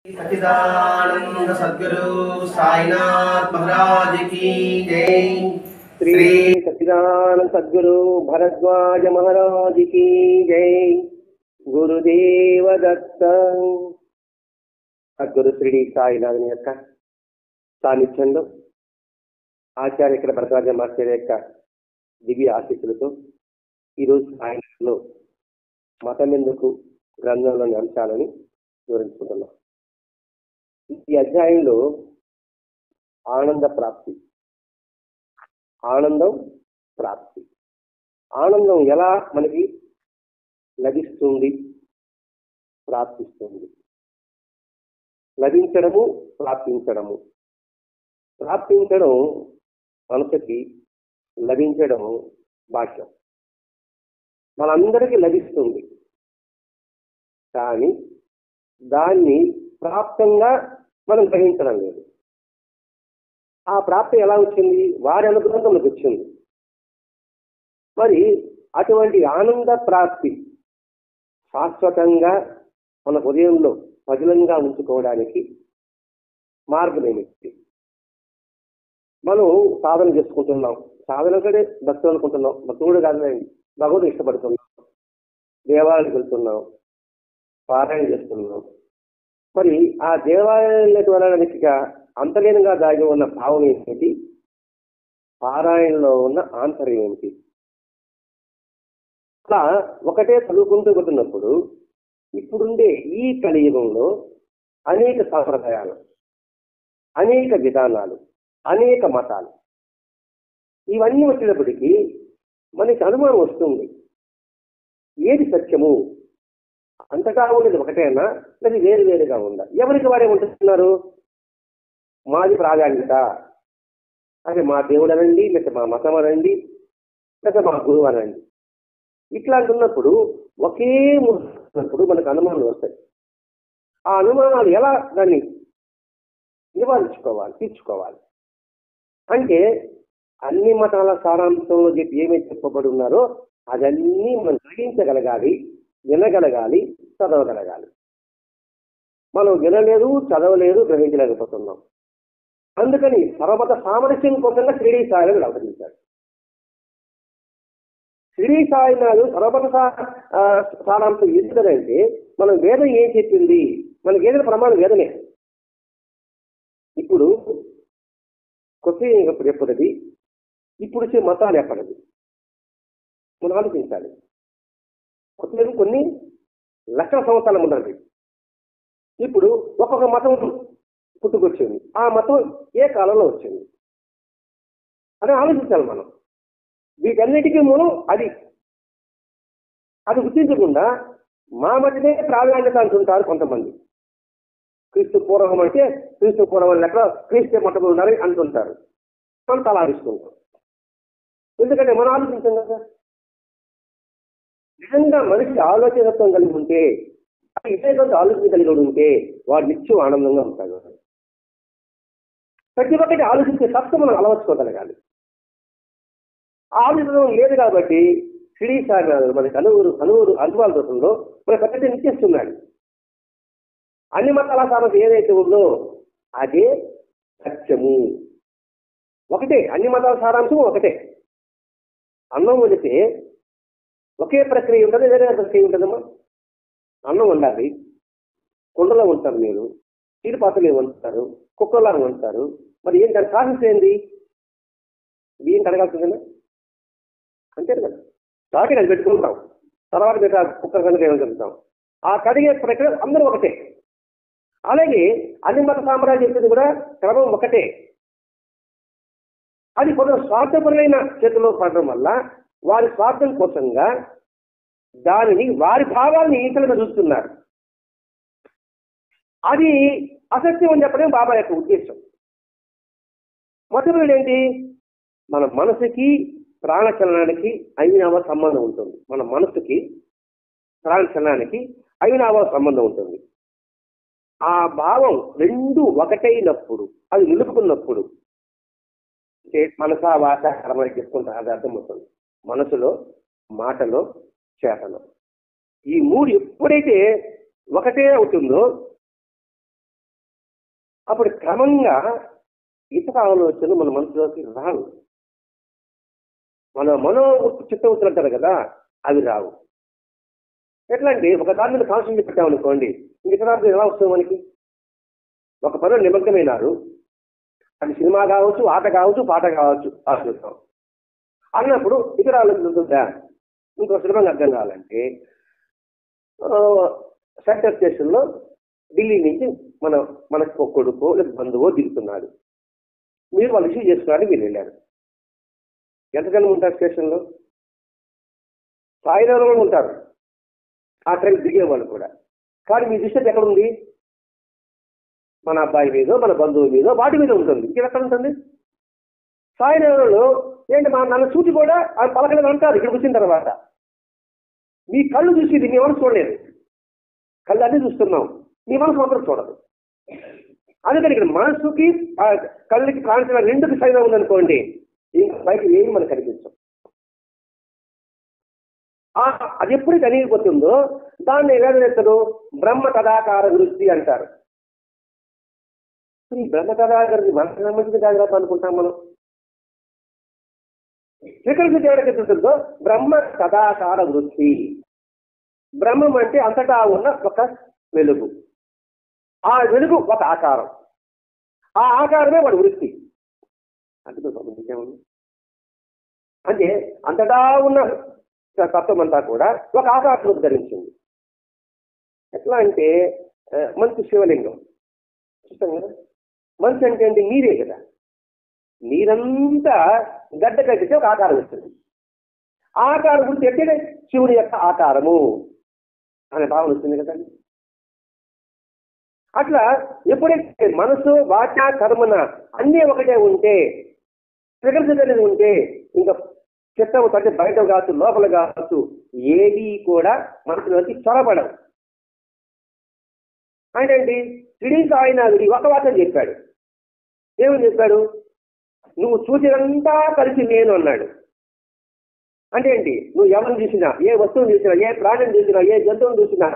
सच्चिदानंद सद्गुरु साईनाथ महाराज की जय। श्री सच्चिदानंद सद्गुरु भरद्वाज महाराज की जय। गुरुदेव दत्त। సద్గురు శ్రీ సాయినాథుని యొక్క సాన్నిధ్యంలో ఆచార్య ఇక్కడ భరద్వాజ మాస్టర్ యొక్క దివ్య ఆశీస్సులతో ఈరోజు సాయంత్రంలో మతం ఎందుకు గ్రంథంలోని అంశాలని వివరించుకుంటున్నాం. ఈ అధ్యాయంలో ఆనంద ప్రాప్తి, ఆనందం ప్రాప్తి, ఆనందం ఎలా మనకి లభిస్తుంది, ప్రాప్తిస్తుంది, లభించడము, ప్రాప్తించడము. ప్రాప్తించడం మనసుకి, లభించడము బాహ్యం. మనందరికీ లభిస్తుంది, కానీ దాన్ని ప్రాప్తంగా మనం గ్రహించడం లేదు. ఆ ప్రాప్తి ఎలా వచ్చింది? వారి అనుగ్రహంతో మనకు వచ్చింది. మరి అటువంటి ఆనంద ప్రాప్తి శాశ్వతంగా మన హృదయంలో పదిలంగా ఉంచుకోవడానికి మార్గం ఏమిటి? మనం సాధన చేసుకుంటున్నాం, సాధన కూడా భక్తులు అనుకుంటున్నాం, భక్తుడు కాదండి, భగవంతుడు ఇష్టపడుతున్నాం, దేవాలయానికి వెళ్తున్నాం, పారాయణ చేస్తున్నాం. మరి ఆ దేవాలయాలకు వెళ్ళడానికి అంతర్లీనంగా దాగి ఉన్న భావం ఏమిటి? పారాయణలో ఉన్న ఆంతర్యం ఏమిటి? అలా ఒకటే చదువుకుంటూ పోతున్నప్పుడు ఇప్పుడుండే ఈ కలియుగంలో అనేక సాంప్రదాయాలు, అనేక విధానాలు, అనేక మతాలు, ఇవన్నీ వచ్చినప్పటికీ మనకి అనుమానం వస్తుంది, ఏది సత్యము? అంతటా ఉండేది ఒకటేనా, అది వేరు వేరుగా ఉందా? ఎవరికి వారే ఉంటున్నారు? మాది ప్రాధాన్యత, అదే మా దేవుడు అనండి, లేకపోతే మా మతం అనండి, లేకపోతే మా గురువు అనండి. ఇట్లా అంటున్నప్పుడు ఒకే ఉన్నప్పుడు మనకు అనుమానాలు వస్తాయి. ఆ అనుమానాలు ఎలా దాన్ని నివారించుకోవాలి, తీర్చుకోవాలి అంటే అన్ని మతాల సారాంశంలో చెప్పి ఏమైతే చెప్పబడి ఉన్నారో అదన్నీ మనం గ్రహించగలగాలి, వినగలగాలి, చదవగలగాలి. మనం వినలేదు, చదవలేదు, గ్రహించలేకపోతున్నాం. అందుకని సర్వమత సామరస్యం కోసంగా షిరిడీ సాయినాథుడు అవతరించాడు. షిరిడీ సాయినాథుడు సర్వమత సారాంశం ఎందుకంటే మనం వేదం ఏం చెప్పింది, మనకి ఏదైనా ప్రమాణం వేదనే. ఇప్పుడు కొత్త ఎప్పటిది, ఇప్పుడు వచ్చే మతాలు ఎప్పటిది మనం ఆలోచించాలి. కొత్త కొన్ని లక్షల సంవత్సరాల ఉండదు. ఇప్పుడు ఒక్కొక్క మతం పుట్టుకొచ్చింది, ఆ మతం ఏ కాలంలో వచ్చింది అని ఆలోచించాలి మనం. వీటన్నిటికీ మూలం అది గుర్తించకుండా మా మధ్యనే ప్రాధాన్యత అంటుంటారు కొంతమంది. క్రీస్తు పూర్వం అంటే క్రీస్తు పూర్వం లెక్క క్రీస్తు మొట్టమొదటి ఉన్నారని అంటుంటారు. మనం తలాడిస్తుంటాం. ఎందుకంటే మనం ఆలోచించాం కదా. నిజంగా మనిషి ఆలోచనత్వం కలిగి ఉంటే, ఇతరులతో ఆలోచన కలిగి ఉంటే వాడు నిత్యం ఆనందంగా ఉంటాడు. ప్రతి ఒక్కటి ఆలోచించే తత్వం మనం అలవర్చుకోగలగాలి. ఆలోచన లేదు కాబట్టి షిరిడీ సాయినాథుడు మనకి అనుభవాల రూపంలో మన ప్రతి నిత్యస్తున్నాడు. అన్ని మతాల సామర్థ్యం ఏదైతే ఉందో అదే సత్యము. ఒకటే, అన్ని మతాల సారాంశం ఒకటే. అన్నం వండితే ఒకే ప్రక్రియ ఉంటుంది, వేరే ప్రక్రియ ఉంటుందమ్మా. అన్నం వండాలి, కుండలో ఉంటారు, మీరు చీరు పాత్రలు వండుతారు, కుక్కర్లాగా వండుతారు. మరి ఏం దాని ప్రాసెస్ ఏంది? బియ్యం కడగాల్సి కదా, అంతే కదా. దాటి అది పెట్టుకుంటాం, తర్వాత మీద కుక్కర్ కనుక ఏమనుకుంటాం. ఆ కడిగే ప్రక్రియ అందరూ ఒకటే. అలాగే అన్ని మత సామ్రాజ్యం చెప్పింది కూడా క్రమం ఒకటే. అది కొంత స్వార్థపరమైన చేతుల్లో పడడం వల్ల వారి స్వార్థం కోసంగా దానిని, వారి భావాన్ని ఈతలుగా చూస్తున్నారు. అది అసత్యం అని చెప్పడం బాబా యొక్క ఉద్దేశం. మొదటి ఏంటి? మన మనసుకి ప్రాణచలనానికి అవినావ సంబంధం ఉంటుంది. మన మనసుకి ప్రాణచలనానికి అవినావ సంబంధం ఉంటుంది. ఆ భావం రెండు ఒకటైనప్పుడు, అది నిలుపుకున్నప్పుడు మనసా వాస కర్మని చెప్పుకుంటే అది అర్థమవుతుంది. మనసులో, మాటలో, చేతలో ఈ మూడు ఎప్పుడైతే ఒకటే అవుతుందో అప్పుడు క్రమంగా ఇతర ఆలోచనలు మన మనసులోకి రావు. మన చిత్తవృత్తులు అంటారు కదా, అవి రావు. ఎట్లా అంటే ఒక దాని మీద కాన్సన్ట్రేట్ పెట్టామనుకోండి, ఇతర ఎలా వస్తుంది మనకి? ఒక పనులు నిమగ్నమైనారు, అది సినిమా కావచ్చు, ఆట కావచ్చు, పాట కావచ్చు, ఆలోచిస్తాం అన్నప్పుడు ఇతర ఆలోచన ఉంటుందా? ఇంకో సులభంగా అర్థం కావాలంటే, సెంటర్ స్టేషన్లో ఢిల్లీ నుంచి మనకు కొడుకో లేదా బంధువో దిగుతున్నాడు. మీరు వాళ్ళు రిసీవ్ చేసుకోవడానికి మీరు వెళ్ళారు. ఎంతకాలం ఉంటారు స్టేషన్లో? సాయిలో ఉంటారు ఆ ట్రైన్ దిగే వాళ్ళు కూడా. కానీ మీ దృష్టి ఎక్కడ ఉంది? మన అబ్బాయి మీదో మన బంధువు మీదో వాటి మీద ఉంటుంది. ఇక్కడ ఎక్కడ ఉంటుంది? సాయినగరంలో ఏంటి మా నన్ను చూసి కూడా ఆ పలకలేదు అంటారు. ఇక్కడికి వచ్చిన తర్వాత మీ కళ్ళు చూసి మీ మనసు చూడలేదు. కళ్ళు అన్నీ చూస్తున్నాం, మీ మనసు మాత్రం చూడదు. అందుకని ఇక్కడ మనసుకి కళ్ళకి కాన్సెప్ట్ రెండుకి సైన్ ఉందనుకోండి, ఇంకా బయట ఏమి మనకు కనిపించం. అది ఎప్పుడైతే అనిగిపోతుందో దాన్ని ఎలా చేస్తారు? బ్రహ్మ తదాకార వృత్తి అంటారు. ఈ బ్రహ్మ తదాకారి మనకు సంబంధించిన జాగ్రత్త అనుకుంటాం మనం. త్రికరణ ఎవరికి ఉంటుందో బ్రహ్మ తదాకార వృత్తి. బ్రహ్మం అంటే అంతటా ఉన్న ఒక వెలుగు, ఆ వెలుగు ఒక ఆకారం, ఆ ఆకారమే వాడి వృత్తి. అంటే అంతటా ఉన్న తత్వం అంతా కూడా ఒక ఆకారం ధరించింది. ఎట్లా అంటే మంచి శివలింగం చూస్తాం కదా. మంచి అంటే ఏంటి? నీరే కదా. నీరంతా గడ్డ కట్టితే ఒక ఆకారం వస్తుంది. ఆకారం గురించి అంటే శివుడి యొక్క ఆకారము అనే భావన వస్తుంది కదండి. అట్లా ఎప్పుడైతే మనసు వాచ కర్మన అన్నీ ఒకటే ఉంటే, ప్రకృతి అనేది ఉంటే, ఇంకా చిత్తము అంటే బయట కావచ్చు లోపల కావచ్చు ఏది కూడా మనసులోకి చొరబడవు. అంటే ఏంటి? శ్రీ సాయినాథుడి ఒక వాక్యం చెప్పాడు. ఏమని చెప్పాడు? నువ్వు చూసినంతా కలిసి నేను అన్నాడు. అంటే ఏంటి? నువ్వు ఎవరిని చూసినా, ఏ వస్తువుని చూసినా, ఏ ప్రాణిని చూసినా, ఏ జంతువుని చూసినా,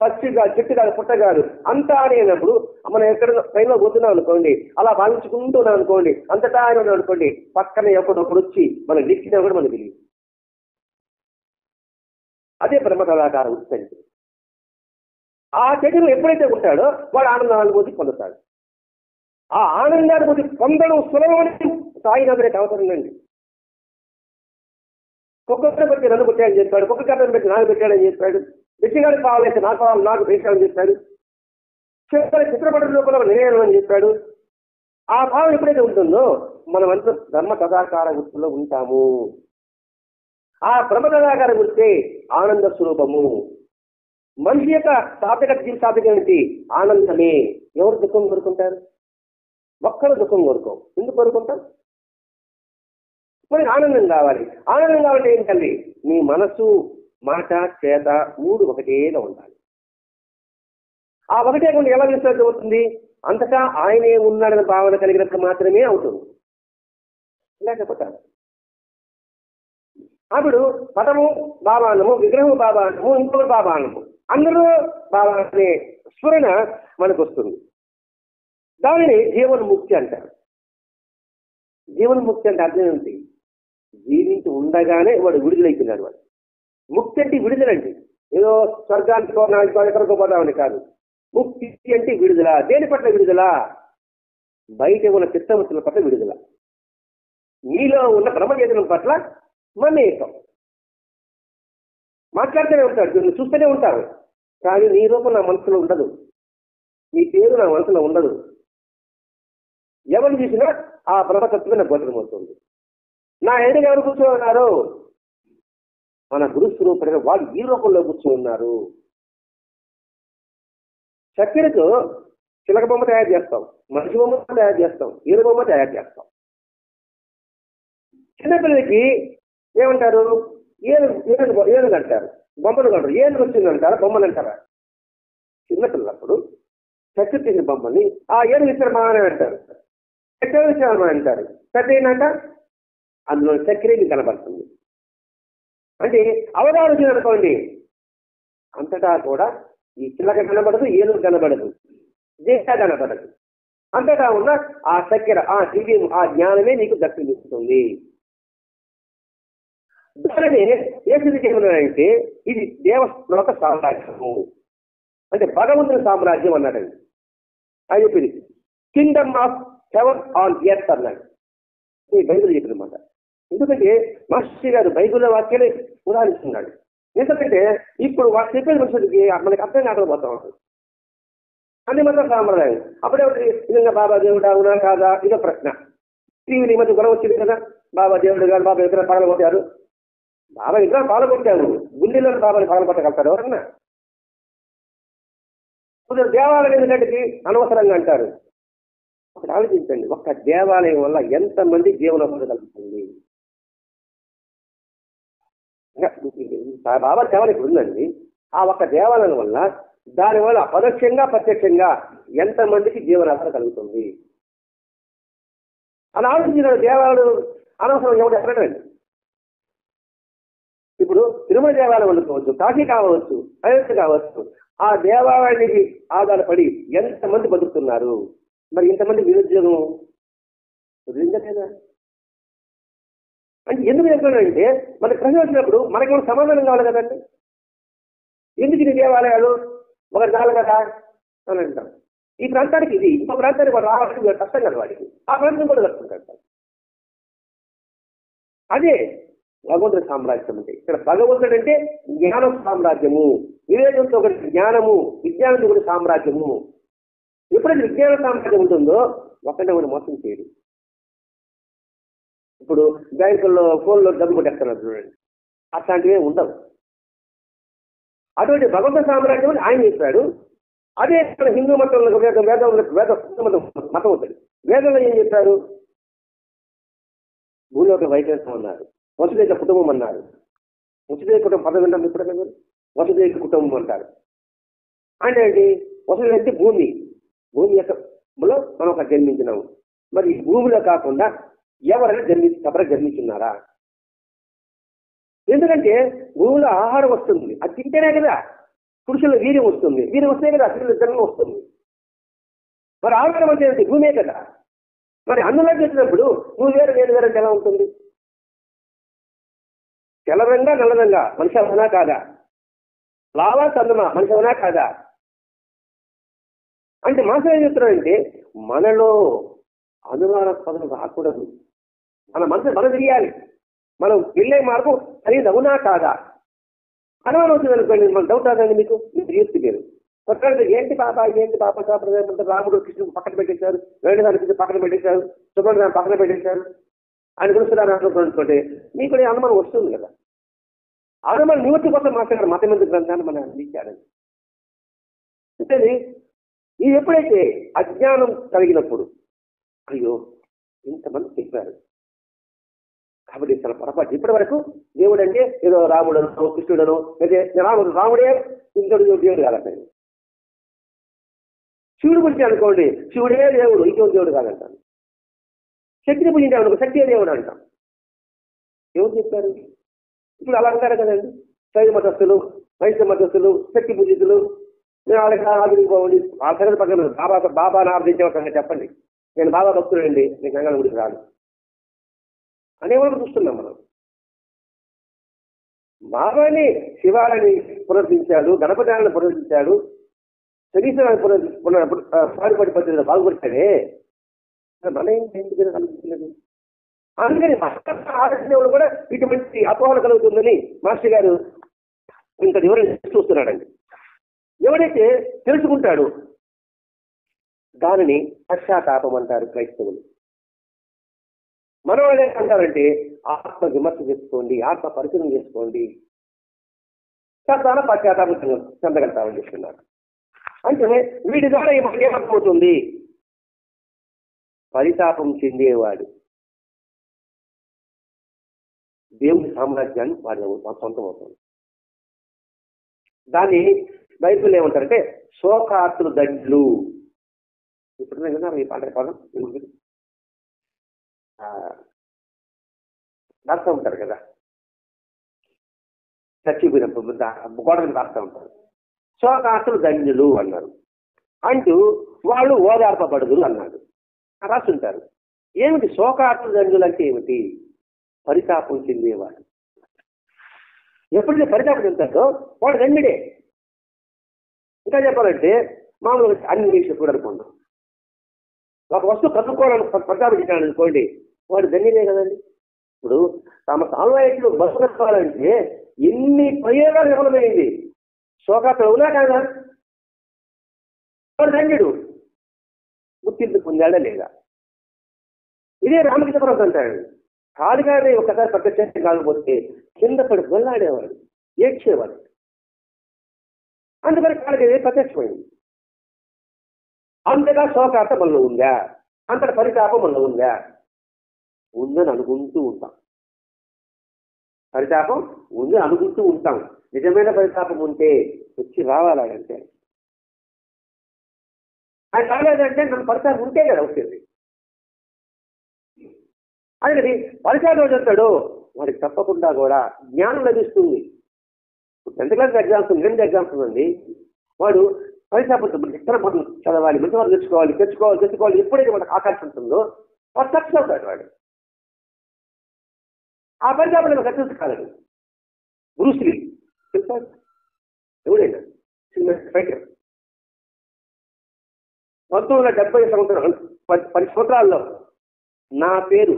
పచ్చిగా చెట్టు కాదు పుట్ట కాదు అంతా అనేటప్పుడు మనం ఎక్కడ ట్రైన్లో పోతున్నాం అనుకోండి, అలా భావించుకుంటున్నాం అనుకోండి, అంతటా ఆయన అనుకోండి, పక్కన ఎప్పుడొప్పుడు వచ్చి మనం దిక్కినా కూడా మనకు తెలియదు. అదే బ్రహ్మ కళాకార వృత్తి. ఆ చెట్టును ఎప్పుడైతే ఉంటాడో వాడు ఆనందానుభూతి పొందుతాడు. ఆ ఆనందానుభూతి పొందడం సులభమని సాయినాథుడే అవసరండి. కుక్కను పెట్టి నన్ను పెట్టాడని చెప్పాడు, కుక్క కట్టను పెట్టి నాకు పెట్టాడని చెప్పాడు, విషయానికి కావాలంటే నాకు కావాలి నాకు వేసాడని చెప్పాడు, చిత్రపట రూపంలో నిర్ణయం అని చెప్పాడు. ఆ భావం ఎప్పుడైతే ఉంటుందో మనం అంతా బ్రహ్మ కథాకార వృత్తిలో ఉంటాము. ఆ బ్రహ్మ కథాకార వృత్తి ఆనంద స్వరూపము. మనిషి యొక్క సాధక జీవితాధిక ఏంటి? ఆనందమే. ఎవరు దుఃఖం కోరుకుంటారు? ఒక్కరు దుఃఖం కోరుకోం. ఎందుకు కోరుకుంటాం? మనకి ఆనందం కావాలి. ఆనందం కావాలంటే ఏంటండి? నీ మనసు మాట చేత మూడు ఒకటేగా ఉండాలి. ఆ ఒకటే కొంత ఎలా విశ్వాసం అవుతుంది? అంతటా ఆయనే ఉన్నాడని భావన కలిగినప్పుడు మాత్రమే అవుతుంది. లేకపోతే అప్పుడు పటము బాబానము, విగ్రహము బాబానము, ఇంకొక బాబానము, అందరూ బాబా అనే స్ఫురణ మనకు వస్తుంది. దానిని జీవన్ముక్తి అంటారు. జీవన్ముక్తి అంటే అర్థం ఏంటి? జీవించి ఉండగానే వాడు విడుదలైతున్నాడు. వాడు ముక్తి అంటే విడుదలండి. ఏదో స్వర్గానికో నాలుగో ఎక్కడికో పోదామని కాదు. ముక్తి అంటే విడుదల. దేని పట్ల విడుదల? బయట ఉన్న చిత్తవృత్తుల పట్ల విడుదల. నీలో ఉన్న బ్రహ్మచేతనం పట్ల మమేకం. మాట్లాడుతూనే ఉంటాడు, నువ్వు చూస్తూనే ఉంటావు, కానీ నీ రూపం నా మనసులో ఉండదు, నీ పేరు నా మనసులో ఉండదు. ఎవరు చూసినా ఆ బ్రహ్మతత్వమే నాకు గోచరమవుతుంది. నా ఎదురు ఎవరు కూర్చొని ఉన్నారు? మన గురుస్వరూపుడైన వాళ్ళు ఈ రూపంలో కూర్చొని ఉన్నారు. చక్కెరతో చిలక బొమ్మ తయారు చేస్తాం, మనిషి బొమ్మ తయారు చేస్తాం, ఏరు బొమ్మ తయారు చేస్తాం. చిన్నపిల్లలకి ఏమంటారు? ఏనుగు అంటారు, బొమ్మలు అంటారు. ఏనుగు వచ్చిందంటారా, బొమ్మలు అంటారా? చిన్నపిల్లప్పుడు చక్కెర తీసిన బొమ్మని ఆ ఏనుగు ఇచ్చిన మానే అంటారు, చక్కెర ఇచ్చిన అంటారు. పెద్ద ఏంటంట అందులో చక్కెర కనబడుతుంది. అంటే అవగాహన వచ్చిందనుకోండి, అంతటా కూడా ఈ చిలక కనబడదు, ఏనుగు కనబడదు, దేశ కనబడదు. అంతేకాకుండా ఆ చక్కెర, ఆ దివ్యం, ఆ జ్ఞానమే నీకు దర్శనమిస్తుంది. దానిని ఏ స్థితికి ఏమన్నాడంటే ఇది దేవలోక సామ్రాజ్యము, అంటే భగవంతుని సామ్రాజ్యం అన్నాడండి. ఆయన చెప్పింది Kingdom of haven on earth అన్నాడు. ఈ బైబిల్ చెప్పినమాట. ఎందుకంటే మాస్టర్ గారు బైబిల్లో వాక్యాలే ఉదాహరిస్తున్నాడు. ఎందుకంటే ఇప్పుడు వాళ్ళు చెప్పేది మనుషులకి మనకి అర్థం కాకపోతా ఉంటుంది. అన్ని మతం సాంప్రదాయం. అప్పుడే నిజంగా బాబా దేవుడు అవునా కాదా ఇదో ప్రశ్న. టీవీలు ఈ మధ్య గొడవ వచ్చింది కదా, బాబా దేవుడు గారు బాబా విగ్రహం పగలగొట్టారు. బాబా విగ్రహం పగలగొట్టారు, గుండెల్లో బాబాని పగలగొట్టగలుగుతారు ఎవరన్నా? కొందరు దేవాలయం ఎందుకంటే అనవసరంగా అంటారు. ఒకటి ఆలోచించండి, ఒక్క దేవాలయం వల్ల ఎంతమంది జీవనోపాధి కలుగుతుంది. బాబా దేవాలయం ఇప్పుడు ఉందండి. ఆ ఒక్క దేవాలయం వల్ల దానివల్ల పరోక్షంగా ప్రత్యక్షంగా ఎంతమందికి జీవనాధారం కలుగుతుంది. అలా ఆలోచించిన దేవాలయం అనవసరం ఎవరు ఎక్కడండి. ఇప్పుడు తిరుమల దేవాలయం వండుకోవచ్చు, కాశీ కావచ్చు, అయోధ్య కావచ్చు. ఆ దేవాలయానికి ఆధారపడి ఎంతమంది బతుకుతున్నారు. మరి ఇంతమంది నిరుద్యోగం వదిలిందా? అంటే ఎందుకు చెప్తున్నానంటే మనకి ప్రశ్న వచ్చినప్పుడు మనకేమైనా సమాధానం కావాలి కదండి. ఎందుకు ఇది దేవాలయాలు ఒకటి చాలు కదా అని అంటాం. ఈ ప్రాంతానికి ఇది, ఇంకో ప్రాంతానికి వాడు రావాల్సిన కష్టం కదా వాడికి, ఆ ప్రాంతం కూడా కట్టుకుంటాడు. అదే భగవంతుడి సామ్రాజ్యం అంటే. ఇక్కడ భగవంతుడు అంటే జ్ఞాన సామ్రాజ్యము, వివేకంతో ఒకటి జ్ఞానము, విజ్ఞానంతో ఒకటి సామ్రాజ్యము. ఎప్పుడైతే విజ్ఞాన సామ్రాజ్యం ఉంటుందో ఒకటే ఒకటి మోసం చేయడు. ఇప్పుడు బ్యాంకుల్లో ఫోన్లో డబ్బు కొట్టేస్తున్నారు చూడండి, అట్లాంటివే ఉండవు. అటువంటి భగవంతుడి సామ్రాజ్యం అని ఆయన చెప్పాడు. అదే ఇక్కడ హిందూ మతంలో మతం ఉంటుంది. వేదంలో ఏం చెప్పారు? భూలోక వైకుంఠం అన్నారు, వసుదైక కుటుంబం అన్నారు. వసుదైక కుటుంబం పదవి విన్నాం ఇప్పుడు. వసుదైక కుటుంబం అంటారు. అంటే ఏంటి? వసుదైక అంటే భూమి, భూమి యొక్కలో మనం ఒక జన్మించినాము. మరి ఈ భూమిలో కాకుండా ఎవరైనా జన్మించున్నారా? ఎందుకంటే భూమిలో ఆహారం వస్తుంది, అది తింటేనే కదా పురుషుల వీర్యం వస్తుంది, వీర్యం వస్తే కదా స్త్రీల జన్మ వస్తుంది. మరి ఆహారం అంటే ఏంటి? భూమే కదా. మరి అందులో చేసినప్పుడు నువ్వు వేరు నేను వేరే ఎలా ఉంటుంది? తెల్లరంగా నల్లరంగా మనిషి అవునా కాదా? లావా చందమా మనిషి అవునా కాదా? అంటే మాసం ఏం చెప్తున్నాడంటే మనలో అనుమానాస్పదం రాకూడదు. మన మనసు మనం తెలియాలి. మనం వెళ్ళే మార్గం అనేది అవునా కాదా? అనుమానం వచ్చింది అనుకోండి, మన డౌట్ రాదండి మీకు, మీరు యూస్ మీరు ఏంటి పాప సాంప్రదాయం అంటే రాముడు కృష్ణుడు పక్కన పెట్టేశారు, వేణుగారి పక్కన పెట్టేశారు, సుబ్రహ్మణ్యం పక్కన పెట్టేశారు, ఆయన గురించి అనుకోండి, మీకు అనుమానం వస్తుంది కదా. అనుమానం నివృత్తి కోసం మాట్లాడారు మతమంది గ్రంథాన్ని మనం అందించాడండి. అంటే ఇది ఎప్పుడైతే అజ్ఞానం కలిగినప్పుడు అయ్యో ఇంతమంది చెప్పారు కాబట్టి చాలా పొరపాటు. ఇప్పటి వరకు దేవుడు అంటే ఏదో రాముడనో కృష్ణుడనో అయితే రాముడే ఇంకొడు దేవుడు కాదంటాడు. శివుడు గురించి అనుకోండి, శివుడే దేవుడు, ఇంకొక దేవుడు కాదంటాను. శక్తిని పూజించాం అనుకో, శక్తియే దేవుడు అంటాం. ఎవరు చెప్పారు? ఇప్పుడు అలా అంటారు కదండి. శైవ మతస్థులు, వైష్ణవ మతస్థులు, శక్తి పూజితులు, నేను వాళ్ళకి ఆదికి పోవండి, వాళ్ళ సంగతి పక్కన బాబాను ఆరాధించే చెప్పండి, నేను బాబా భక్తుడు అండి, నేను గంగల గుడికి రాను అనేవాళ్ళు చూస్తున్నాం మనం. బాబాని శివాలని పునరుద్ధరించాడు, గణపతిని పునరుద్ధరించాడు, శనీశ్వరాన్ని పాడుపడి పద్ధతిలో బాగుపడతాడే, మన ఏంటి కనిపించలేదు. అందుకని ఆలోచన కూడా ఇటువంటి అపోహలు కలుగుతుందని మాస్టర్ గారు ఇంత వివరణ చూస్తున్నాడండి. ఎవరైతే తెలుసుకుంటాడు దానిని పశ్చాత్తాపం అంటారు క్రైస్తవులు. మనం వాళ్ళు ఏమంటారంటే ఆత్మ విమర్శ చేసుకోండి, ఆత్మ పరిశీలన చేసుకోండి, తద్వారా పశ్చాత్తాపం చెందగలుగుతామని చెప్తున్నారు. అంటే వీటి ద్వారా ఏమర్థమవుతుంది? పరితాపం చెందేవాడు దేవుని సామ్రాజ్యాన్ని వాడి సొంతం అవుతుంది. దాన్ని బైబిల్ ఏమంటారంటే శోకార్తులు దడ్లు. ఇప్పుడు విన్నారు ఈ పాట పదం, రాస్తూ ఉంటారు కదా, చచ్చిపోయినప్పుడు గోడ మీద రాస్తూ ఉంటారు. శోకార్తులు ధన్యులు అన్నారు. అంటూ వాళ్ళు ఓదార్పబడుదురు అన్నాడు. రాస్తుంటారు. ఏమిటి శోకాతుల దండులు అంటే ఏమిటి? పరితాపం చెందేవాడు. ఎప్పుడైతే పరితాపం చెందుతాడో వాడు దండిడే. ఇంకా చెప్పాలంటే మామూలుగా అన్ని విషయం కూడా అనుకున్నాం. ఒక వస్తువు కనుక్కోవాలని పరితాపం చెందాడు అనుకోండి, వాడు దండిదే కదండి. ఇప్పుడు తమ సామాజికులు బస్సు కట్టుకోవాలంటే ఎన్ని ప్రయోగాలు విఫలమైంది. శోకాతులు ఉన్నా కదా, వాడు దండ్యుడు. గుర్తింపు పొందాడా లేదా? ఇదే రామకృష్ణపురం అంటాడు. కాలుగానే ఒకసారి ప్రత్యక్షం కాకపోతే కింద పడి వెళ్ళాడేవాడు, ఏడ్చేవాడు. అందుకని కాలుగా ప్రత్యక్షమైంది. అంతగా శోకార్త మనలో ఉందా? అంతటి పరితాపం మనలో ఉందా? ఉందని అనుకుంటూ ఉంటాం. పరితాపం ఉంది అనుకుంటూ ఉంటాం. నిజమైన పరితాపం ఉంటే వచ్చి రావాలంటే ఆయన రాలేదంటే మన పరితాపం ఉంటే కదా వచ్చేది. అందుకని పరితాపం చెప్తాడు వాడికి తప్పకుండా కూడా జ్ఞానం లభిస్తుంది. 10th class exams, 9th exams ఉందండి. వాడు పరితాపం ఎక్కడ మనం చదవాలి, మంచి వాళ్ళు తెచ్చుకోవాలి ఎప్పుడైతే మనకు ఆకర్షణ ఉంటుందో వాడు సక్సెస్ అవుతాడు. వాడు ఆ పరితాపంలో సక్సెస్ కాలేదు. బ్రూస్లీ తెలుసా? ఎవడైనా ఫైటర్ 1970 సంవత్సరాలు 10 సంవత్సరాల్లో నా పేరు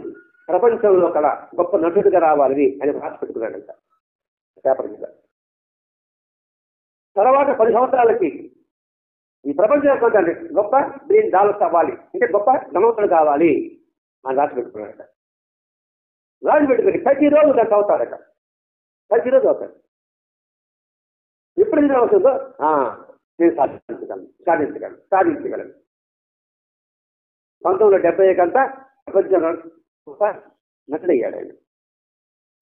ప్రపంచంలో కల గొప్ప నటుడిగా రావాలని ఆయన రాసి పెట్టుకున్నాడంట పేపర్ మీద. తర్వాత 10 సంవత్సరాలకి ఈ ప్రపంచం గొప్ప $1 అవ్వాలి, అంటే గొప్ప ధనవంతుడు కావాలి అని రాసి పెట్టుకున్నాడట. రాసి పెట్టుకుని ప్రతిరోజు దాన్ని చదువుతాడట. ప్రతిరోజు అవుతాడు. ఎప్పుడు నిద్ర అవుతుందో నేను సాధించగలను. 1970 కంతా ప్రపంచం గొప్ప నటుడయ్యాడు ఆయన.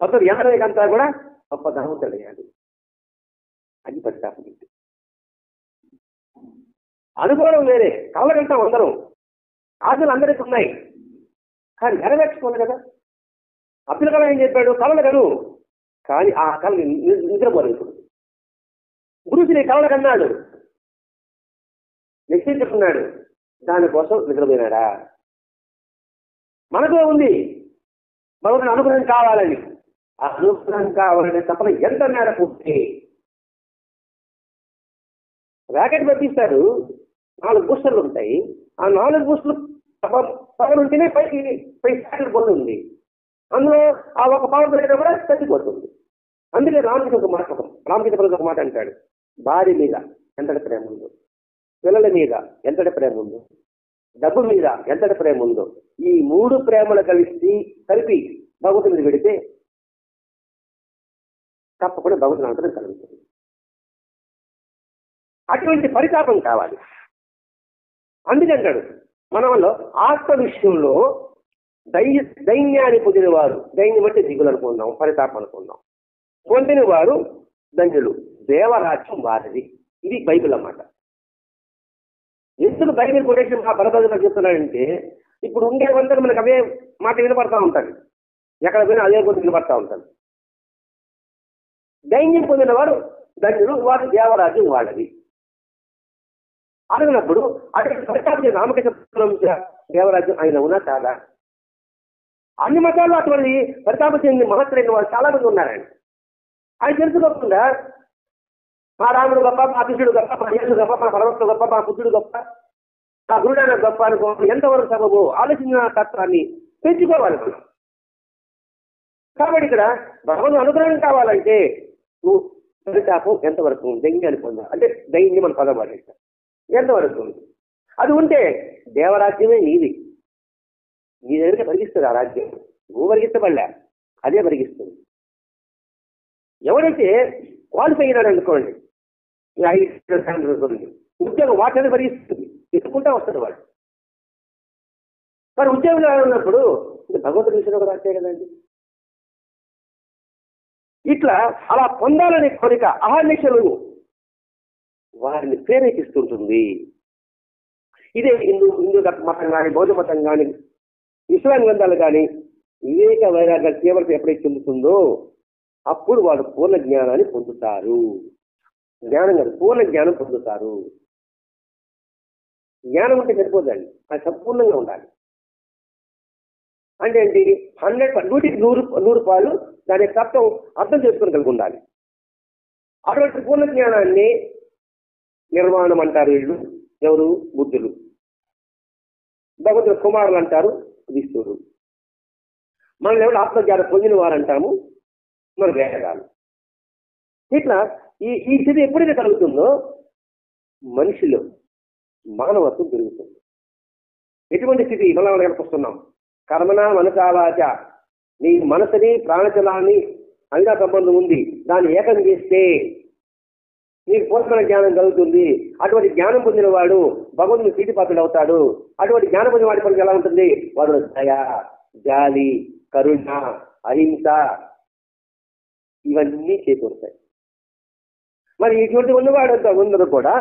1980 కంతా కూడా గొప్ప ధనవంతుడు అయ్యాడు. అది పరితాపం. అనుకోవడం వేరే, కళ్ళకంటాం అందరం, ఆశలు అందరికీ ఉన్నాయి, కానీ నెరవేర్చుకోవాలి కదా. అబ్దుల్ కలాం ఏం చెప్పాడు? కళలు కను, కానీ ఆ కళ నిద్రపోలేదు. బ్రూస్లీ కళలు కన్నాడు, నిశ్చయించుకున్నాడు, దానికోసం నిద్రపోయినాడా? మనకు ఉంది భగవంతుని అనుగ్రహం కావాలని. ఆ అనుగ్రహం కావాలనే తప్పన ఎంత మేరకు ఉంటే ర్యాకెట్ పంపిస్తాడు, 4 బూస్టర్లు ఉంటాయి. ఆ 4 బూస్టర్లు పవర్ ఉంటేనే పై శాటిల్ పొందుంది. అందులో ఆ ఒక పవర్ బ్రేక్ కూడా తగ్గిపోతుంది. అందుకే రామకృష్ణ ఒక మాట అంటాడు, భార్య మీద ఎంతటి ప్రేమ ఉందో, పిల్లల మీద ఎంతటి ప్రేమ ఉందో, డబ్బు మీద ఎంతటి ప్రేమ ఉందో, ఈ 3 ప్రేమలు కలిపి భగవంతుని పెడితే తప్పకుండా భగవంతుని అంతరం కలుగుతుంది. అటువంటి పరితాపం కావాలి. అందుకంటాడు మన వల్ల ఆత్మ విషయంలో దైన్యాన్ని పొందిన వారు, దైన్యం అంటే దిగులు అనుకుందాం, పరితాపం అనుకుందాం, పొందిన వారు ధన్యులు, దేవరాజ్యం వారిది. ఇది బైబిల్ అన్నమాట. ఎందుకు బైబిల్ కొటేషన్ మా బలబలంగా చెప్తున్నాడంటే, ఇప్పుడు ఉండేవందరూ మనకు అవే మాట వినపడతా ఉంటాడు, ఎక్కడ పోయినా అదే కూడా వినపడతా ఉంటాడు. దైన్యం పొందిన వారు ధన్యులు, వారు దేవరాజ్యం వాడది. అడిగినప్పుడు అటువంటి పరితాపం రామకృష్ణ దేవరాజ్యం ఆయన ఉన్నా కాదా? అన్ని మతాల్లో అటువంటి పరితాపం చెందిన మహత్తరైన వారు చాలా మంది ఉన్నారండి. ఆయన తెలుసుకోకుండా మా రాముడు గొప్ప, మా కృష్ణుడు గొప్ప, మా యేసు గొప్ప, మా పరమత్వ గొప్ప, మా బుద్ధుడు గొప్ప, మా గురుడైన గొప్ప అనుకో, ఎంతవరకు సబబు ఆలోచన తత్వాన్ని పెంచుకోవాలి మనం. కాబట్టి ఇక్కడ భగవంతుని అనుగ్రహం కావాలంటే నువ్వు పరితాపం ఎంతవరకు దైన్యాన్ని పొందాలి అంటే దైన్యం మన పదం వాడేస్తాం ఎంతవరకు ఉంది. అది ఉంటే దేవరాజ్యమే నీది, నీ దగ్గరికి పరిగిస్తుంది ఆ రాజ్యం. నువ్వు పరిగిస్తబడలే, అదే పరిగిస్తుంది. ఎవరైతే క్వాలిఫై అయినాడు అనుకోండి, ఉద్యోగం వాటిని పరిగిస్తుంది, ఎత్తుకుంటా వస్తాడు వాడు. మరి ఉద్యోగంలో ఉన్నప్పుడు భగవంతుడి విషయంలో కూడా అంతే కదండి. ఇట్లా అలా పొందాలనే కోరిక అహర్నిశలు వారిని ప్రేరేపిస్తుంటుంది. ఇదే హిందూ మతం కానీ, బౌద్ధ మతం కానీ, ఇస్లాం గ్రంథాలు కానీ వివేక వైరాగ్యాల తీవ్రత ఎప్పుడైతే చెందుతుందో అప్పుడు వాడు పూర్ణ జ్ఞానాన్ని పొందుతారు. జ్ఞానం కాదు, పూర్ణ జ్ఞానం పొందుతారు. జ్ఞానం ఉంటే సరిపోదండి, అది సంపూర్ణంగా ఉండాలి. అంటే ఏంటి? 100కి 100 పాలు దాని యొక్క తత్వం అర్థం చేసుకుని కలిగి ఉండాలి. అటువంటి పూర్ణ జ్ఞానాన్ని నిర్మాణం అంటారు వీళ్ళు. ఎవరు? బుద్ధులు. భగవంతుడు కుమారులు అంటారు విష్ణుడు. మనల్ని ఎవరు ఆత్మజ్ఞానం పొందిన వారు అంటాము మన వేదాలు. ఇట్లా ఈ స్థితి ఎప్పుడైతే కలుగుతుందో మనిషిలో మానవత్వం పెరుగుతుంది. ఎటువంటి స్థితి మనం కనిపిస్తున్నాం? కర్మణ మనసావాచ, నీ మనసుని ప్రాణచలాన్ని అవినా సంబంధం ఉంది, దాన్ని ఏకం చేస్తే నీకు పూర్ణ జ్ఞానం కలుగుతుంది. అటువంటి జ్ఞానం పొందిన వాడు భగవంతుని ప్రీతిపాత్రుడు అవుతాడు. అటువంటి జ్ఞానం పొందిన వాడి పనికి ఎలా ఉంటుంది? వాడు దయ, జాలి, కరుణ, అహింస ఇవన్నీ చేకూరుతాయి. మరి ఇటువంటి ఉన్నవాడు ఉన్నది కూడా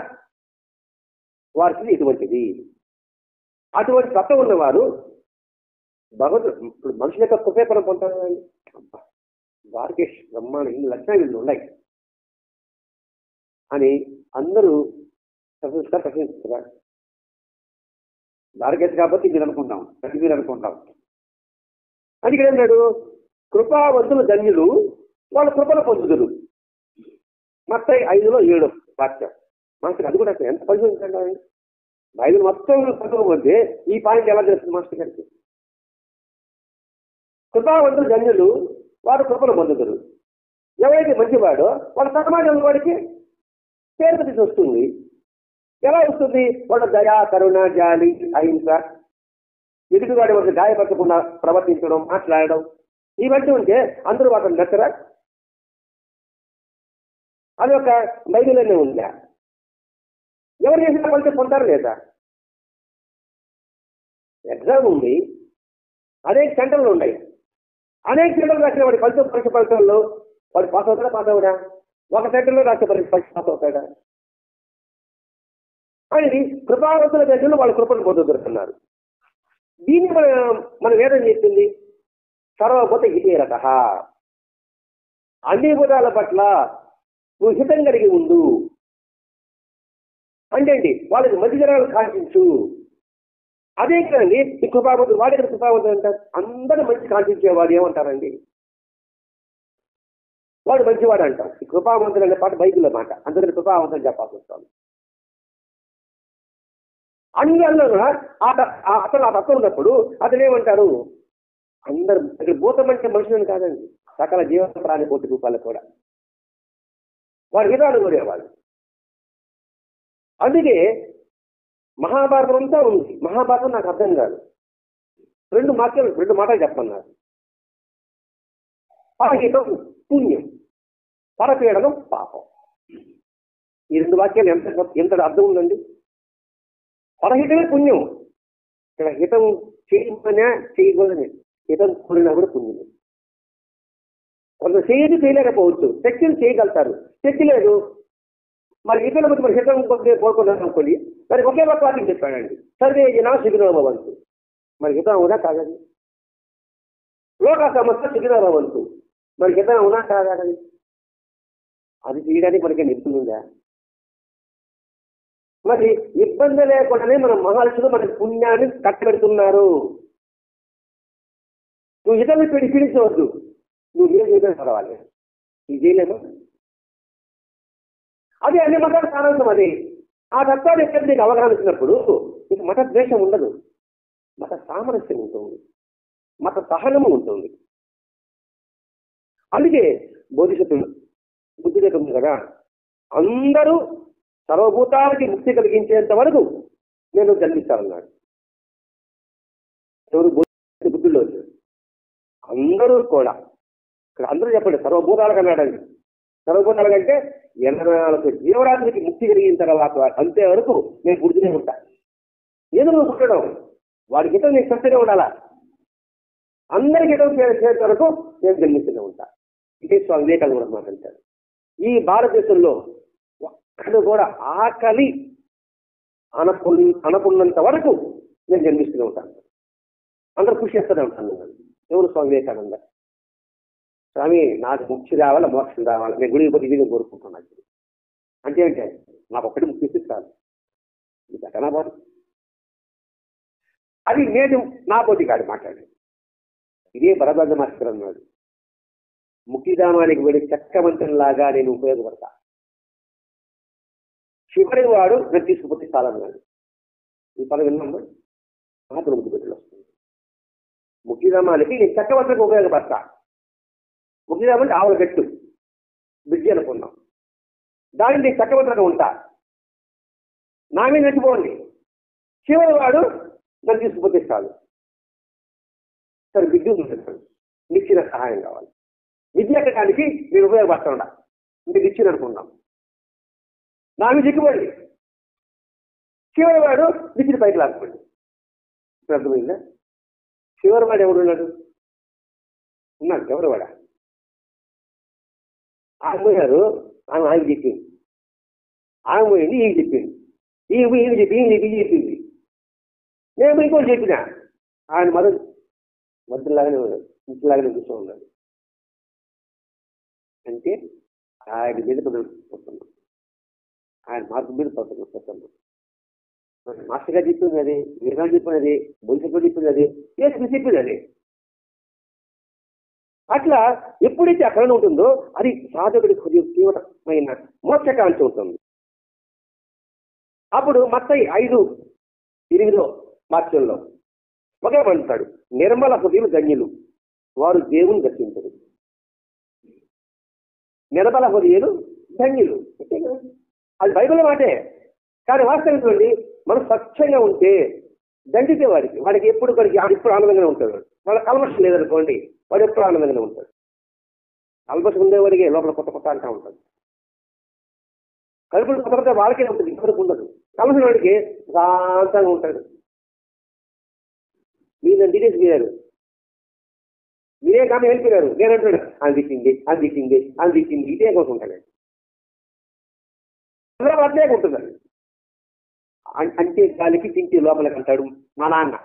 వారికి ఇటువంటిది. అటువంటి తత్వం ఉన్నవారు భగవంతుడు ఇప్పుడు మనుషుల యొక్క కృపేపరం పొందుతారు. వారికి బ్రహ్మాండ ఇన్ని లక్షణాలు ఉన్నాయి అని అందరూ ప్రశ్నిస్తారు. భారతదేశం కాబట్టి మీరు అనుకుంటాం, మీరు అనుకుంటాం. అది ఇక్కడ ఏమన్నాడు? కృపావంతులు ధన్యులు, వాళ్ళు కృపను పొందుదురు. మత్తయి 5:7 వాక్యం. మాస్టర్ అది కూడా ఎంత పరిశోధించండి. బైబిల్ మొత్తం చదవకపోతే ఈ పాయింట్ ఎలా తెలుస్తుంది మాస్టర్ గారికి? కృపావంతులు ధన్యులు, వారు కృపను పొందుతారు. ఎవరైతే మంచివాడో వాళ్ళ సమాజం వాడికి పేరు తీసి వస్తుంది. ఎలా వస్తుంది? వాళ్ళ దయా, కరుణ, జాలి, అహింస, ఎదుటివాడి వాళ్ళకి గాయపరచకుండా ప్రవర్తించడం, మాట్లాడడం ఇవన్నీ ఉంటే అందరూ వాళ్ళని నచ్చరా? అది ఒక బైబిల్లోనే ఉందా? ఎవరు చేసిన ఫలితం పొందారు లేదా? ఎగ్జామ్ ఉంది, అనేక సెంటర్లు ఉన్నాయి. అనేక సెంటర్లు రాసిన వాడి పరీక్ష ఫలితాల్లో వాడు పాస్ అవుతాడా? పాస్ అవుడా? ఒక సెంటర్లో రాసిన పరీక్ష పాస్ అవుతాడా? అనేది కృపావంతుల దగ్గర వాళ్ళు కృపను పొందుతున్నారు. దీన్ని మన వేదం చెప్తుంది, సర్వభూత హితేరక, అన్ని భూతాల పట్ల నువ్వు హితం కలిగి ఉండు. అంటే వాళ్ళకి మంచి జనాలు కాంక్షించు. అదే కదండి ఈ కృపావంతుడు. వాడి కృపావంతుడు అంటారు. అందరూ మంచి కాంక్షించేవాడు ఏమంటారండి? వాడు మంచివాడు అంటారు. ఈ కృపావంతుడు అనే పాట బైబిల్లో మాట. అందరికీ కృపావంతుడు చెప్పాల్సి వస్తాను. అన్ని అన్నా కూడా అతను ఆ తత్వం ఉన్నప్పుడు అతను ఏమంటారు? అందరు ఇక్కడ భూతం అంటే మనుషులను కాదండి, సకల జీవ ప్రాణి కోటి రూపాయలు కూడా వారి విధానం కోరేవాళ్ళు. అందుకే మహాభారతం అంతా ఉంది. మహాభారతం నాకు అర్థం కాదు. రెండు మాటలు చెప్పన్నారు. పరహితం పుణ్యం, పరపీడనం పాపం. ఈ రెండు వాక్యాలు ఎంత అర్థం ఉందండి? పరహితమే పుణ్యం. ఇక్కడ హితం చేయమనే చేయకూడదని, హితం కూడినా కూడా పుణ్యమే. కొంత చేయలేకపోవచ్చు, శక్తిని చేయగలుగుతారు, శక్తి లేదు. మరి ఇతరుల బట్టి మరి హితం కోరుకున్నాను అనుకోండి, మరి ఒకే ఒక వాక్యం చెప్పాడండి, సర్వే జనా సుఖినో భవంతు. మరి హితం అవునా కాదండి? లోక సమస్య సుఖినో భవంతు, మరి హితం అవునా కాదండి? అది చేయడానికి మనకి నిపుణుందా? మరి ఇబ్బంది లేకుండానే మన మహర్షులు మన పుణ్యాన్ని కట్టబెడుతున్నారు. నువ్వు ఇతరులు పీడించవద్దు, నువ్వు ఏం చేయడం చదవాలి. ఇది చేయలేము. అది అన్ని మతాల సారాంశం. అది ఆ తత్వాన్ని ఎక్కడ నీకు అవగాహన ఇచ్చినప్పుడు నీకు మత ద్వేషం ఉండదు, మత సామరస్యం ఉంటుంది, మత సహనము ఉంటుంది. అందుకే బోధిశత్తులు బుద్ధి ఉంది కదా, అందరూ సర్వభూతాలకి ముక్తి కలిగించేంత వరకు నేను జన్మిస్తానన్నాడు. ఎవరు? బుద్ధుల్లో అందరూ కూడా. ఇక్కడ అందరూ చెప్పండి, సర్వభూతాలకు అన్నాడండి. సర్వభూతాలు అంటే 84 జీవరాశికి ముక్తి కలిగిన తర్వాత అంతే వరకు నేను గుర్తునే ఉంటా. ఏదో నువ్వు పుట్టడం వాడికి హితం నీకు సత్తనే ఉండాలా. అందరికి హితం చేసే వరకు నేను జన్మిస్తూనే ఉంటా. ఇదే స్వామి వివేకానంద కూడా మాట్లాడతాడు. ఈ భారతదేశంలో ఒక్కడు కూడా ఆకలి అనకున్నంత వరకు నేను జన్మిస్తూనే ఉంటాను. అందరూ కృషి చేస్తూనే ఉంటాను. ఎవరు? స్వామి వివేకానంద. స్వామి నాకు ముక్తి రావాలి, మోక్షం రావాలి, నేను గుడికి పోతే ఇది కోరుకుంటున్నాను. అంటే ఏంటంటే నాకు ఒక్కటి ముక్తి ఇస్తే చాలు. ఇది అటనా బాధ. అది నేను నా పోటీ కాదు మాట్లాడి. ఇదే భరద్వాజ మాస్టర్ అన్నాడు, ముక్తిధామానికి వెళ్ళి చక్రవంతంలాగా నేను ఉపయోగపడతా, చివరి వాడు నన్ను తీసుకుపోతే చాలన్నాడు. ఈ పదం విన్నామా? మాత్రం ముక్తి బిడ్డలు వస్తుంది. ముక్తిధామానికి నేను చక్రవర్తికి ఉపయోగపడతా. ముక్తిధామం అంటే ఆవుల గట్టు బ్రిడ్జి అనుకున్నాం, దాన్ని నేను చక్రవర్తిగా ఉంటా, నా మీద నచ్చిపోండి, చివరి వాడు నన్ను తీసుకుపోతే చాలు. సరే విద్య నిచ్చిన సహాయం కావాలి, విద్య ఎక్కడానికి నేను ఉపయోగపడతా, మీరు ఇచ్చిన అనుకున్నాం, నా మీద చిక్కుపోండి, చివరి వాడు నిచ్చిన పైకి లాక్కోండి. అర్థమైందా? చివరి వాడు ఎవడున్నాడు? ఉన్నాడు. ఎవరు వాడా? ఆమె పోయారు, ఆమె ఆయన చెప్పింది, ఆమె పోయింది ఈయన చెప్పింది, ఈయన చెప్పింది, నేను ఇంకోటి చెప్పిన, ఆయన మధ్యలాగానే ఉన్నాడు, ఇంటిలాగానే కూర్చో ఉన్నాడు. అంటే ఆయన మీద పడుతున్నాం, ఆయన మార్పు మీద పడుతున్నాం. మాస్టర్ గారు చెప్పింది అది, వీరగారు చెప్పినది, బొలిసెప్పుడు చెప్పింది అది, చెప్పింది అది. అట్లా ఎప్పుడైతే అక్కడ ఉంటుందో అది సాధకుడి కొద్దిగా తీవ్రమైన మోక్షకాంక్ష ఉంటుంది. అప్పుడు మత్తయి 5:8 వాక్యంలో ఒకేమంటాడు, నిర్మల హృదయం ధన్యులు, వారు దేవుని దర్శించరు. నిర్మల హృదయులు ధన్యులు, అది బైబిల్ మాటే. కానీ వాస్తవం చూడండి, మనం స్వచ్ఛంగా ఉంటే దండితే వాడికి ఎప్పుడు ఎప్పుడు ఆనందంగానే ఉంటాడు. వాళ్ళ కల్మషం లేదనుకోండి, వాడు ఎప్పుడు ఆనందంగానే ఉంటాడు. కల్మషం ఉండేవాడికి లోపల కొత్త అంటా ఉంటాడు. కలుపులు కొత్త వాళ్ళకే ఉంటుంది, ఎవరికి ఉండదు. కల్మషం వాడికి శాంతంగా ఉంటాడు. మీరు డీటెయిల్స్ పోయారు, మీరే కానీ వెళ్ళిపోయారు, నేనంటాడు అందించింది ఇదే కోసం ఉంటాడు. అట్లే ఉంటుందండి. అంటే గాలికి తింటే లోపలికి అంటాడు మా నాన్న,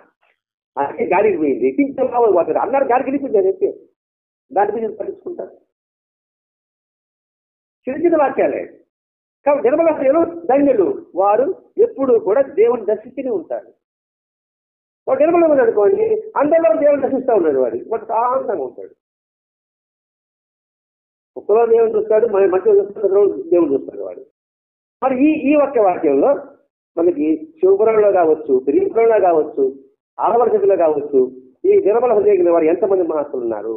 అంటే గాలికి పోయింది తింటే లోపలికి పోతాడు అన్నారు, గాలికి వెళ్ళిపోయింది అని చెప్తే దాని మీద పట్టించుకుంటారు. చిన్న చిన్న వాక్యాలే. కాబట్టి నిర్మల హృదయులు ధన్యులు, వారు ఎప్పుడు కూడా దేవుని దర్శిస్తూనే ఉంటారు. వాడు నిర్మలంగా ఉన్నాడు అనుకోండి, అందరిలో దేవుని దర్శిస్తూ ఉన్నాడు, వాడు శాంతంగా ఉంటాడు. ఒక్కలో దేవుని చూస్తాడు, మంచిగా చూస్తాడు, దేవుని చూస్తాడు వాడు. మరి ఈ ఒక్క వాక్యంలో మనకి శివపురంలో కావచ్చు, తిరుగుపురంలో కావచ్చు, ఆలవర్షలో కావచ్చు, ఈ నిర్మల హృదయం వారు ఎంతమంది మహత్తులు ఉన్నారు.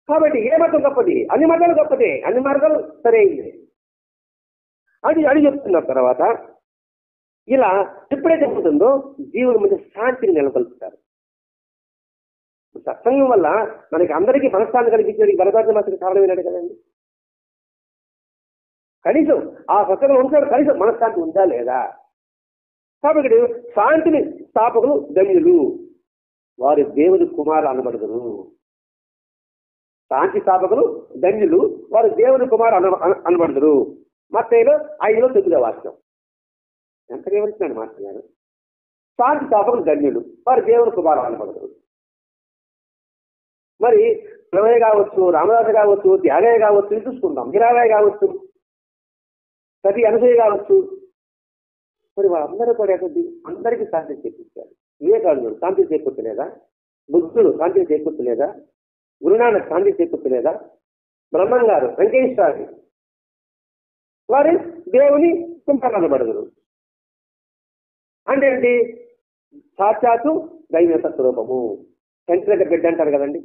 కాబట్టి ఏ మతం గొప్పది? అన్ని మతాలు గొప్పదే, అన్ని మార్గాలు సరైనది అది చెప్తున్న తర్వాత ఇలా ఎప్పుడైతే ఉంటుందో జీవుల మధ్య శాంతిని నెలకొల్పుతారు. సత్సంగం వల్ల మనకి అందరికీ మనశ్శాంతి కలిగించే భరద్వాజ మాసకి కారణం ఏంటంటే కదండి. కనీసం ఆ సత్సంగం ఉంటాడు, కనీసం మనశ్శాంతి ఉందా లేదా? కాబట్టి శాంతిని స్థాపకులు ధన్యులు, వారి దేవుని కుమారులు అనబడదురు. శాంతి స్థాపకులు ధన్యులు, వారు దేవుని కుమారు అనబడదురు. మత్తయిలో 5:9 వాక్యం ఎంత వివరిస్తున్నాడు మాస్టర్ గారు. శాంతి స్థాపకులు ధన్యులు, వారు దేవుని కుమారు అనబడదురు. మరి ప్రవయ్య కావచ్చు, రామదాస కావచ్చు, త్యాగయ్య కావచ్చు, ఇది చూసుకుందాం, మీరాబాయి కావచ్చు, సతీ అనసూయ కావచ్చు, మరి వాళ్ళందరూ కూడా అందరికీ శాంతిని చేకూర్చారు. వివేకానందుడు శాంతిని చేకూర్చలేదా? బుద్ధుడు శాంతిని చేకూర్చలేదా? గురునానక్ శాంతిని చేకూర్చలేదా? బ్రహ్మం గారు, వెంకటేశ్వరి వారి దేవుని కుంపనబడదురు. అంటే ఏంటి? సాక్షాత్తు దైవ స్వరూపము. తండ్రి దగ్గర బిడ్డ అంటారు కదండి.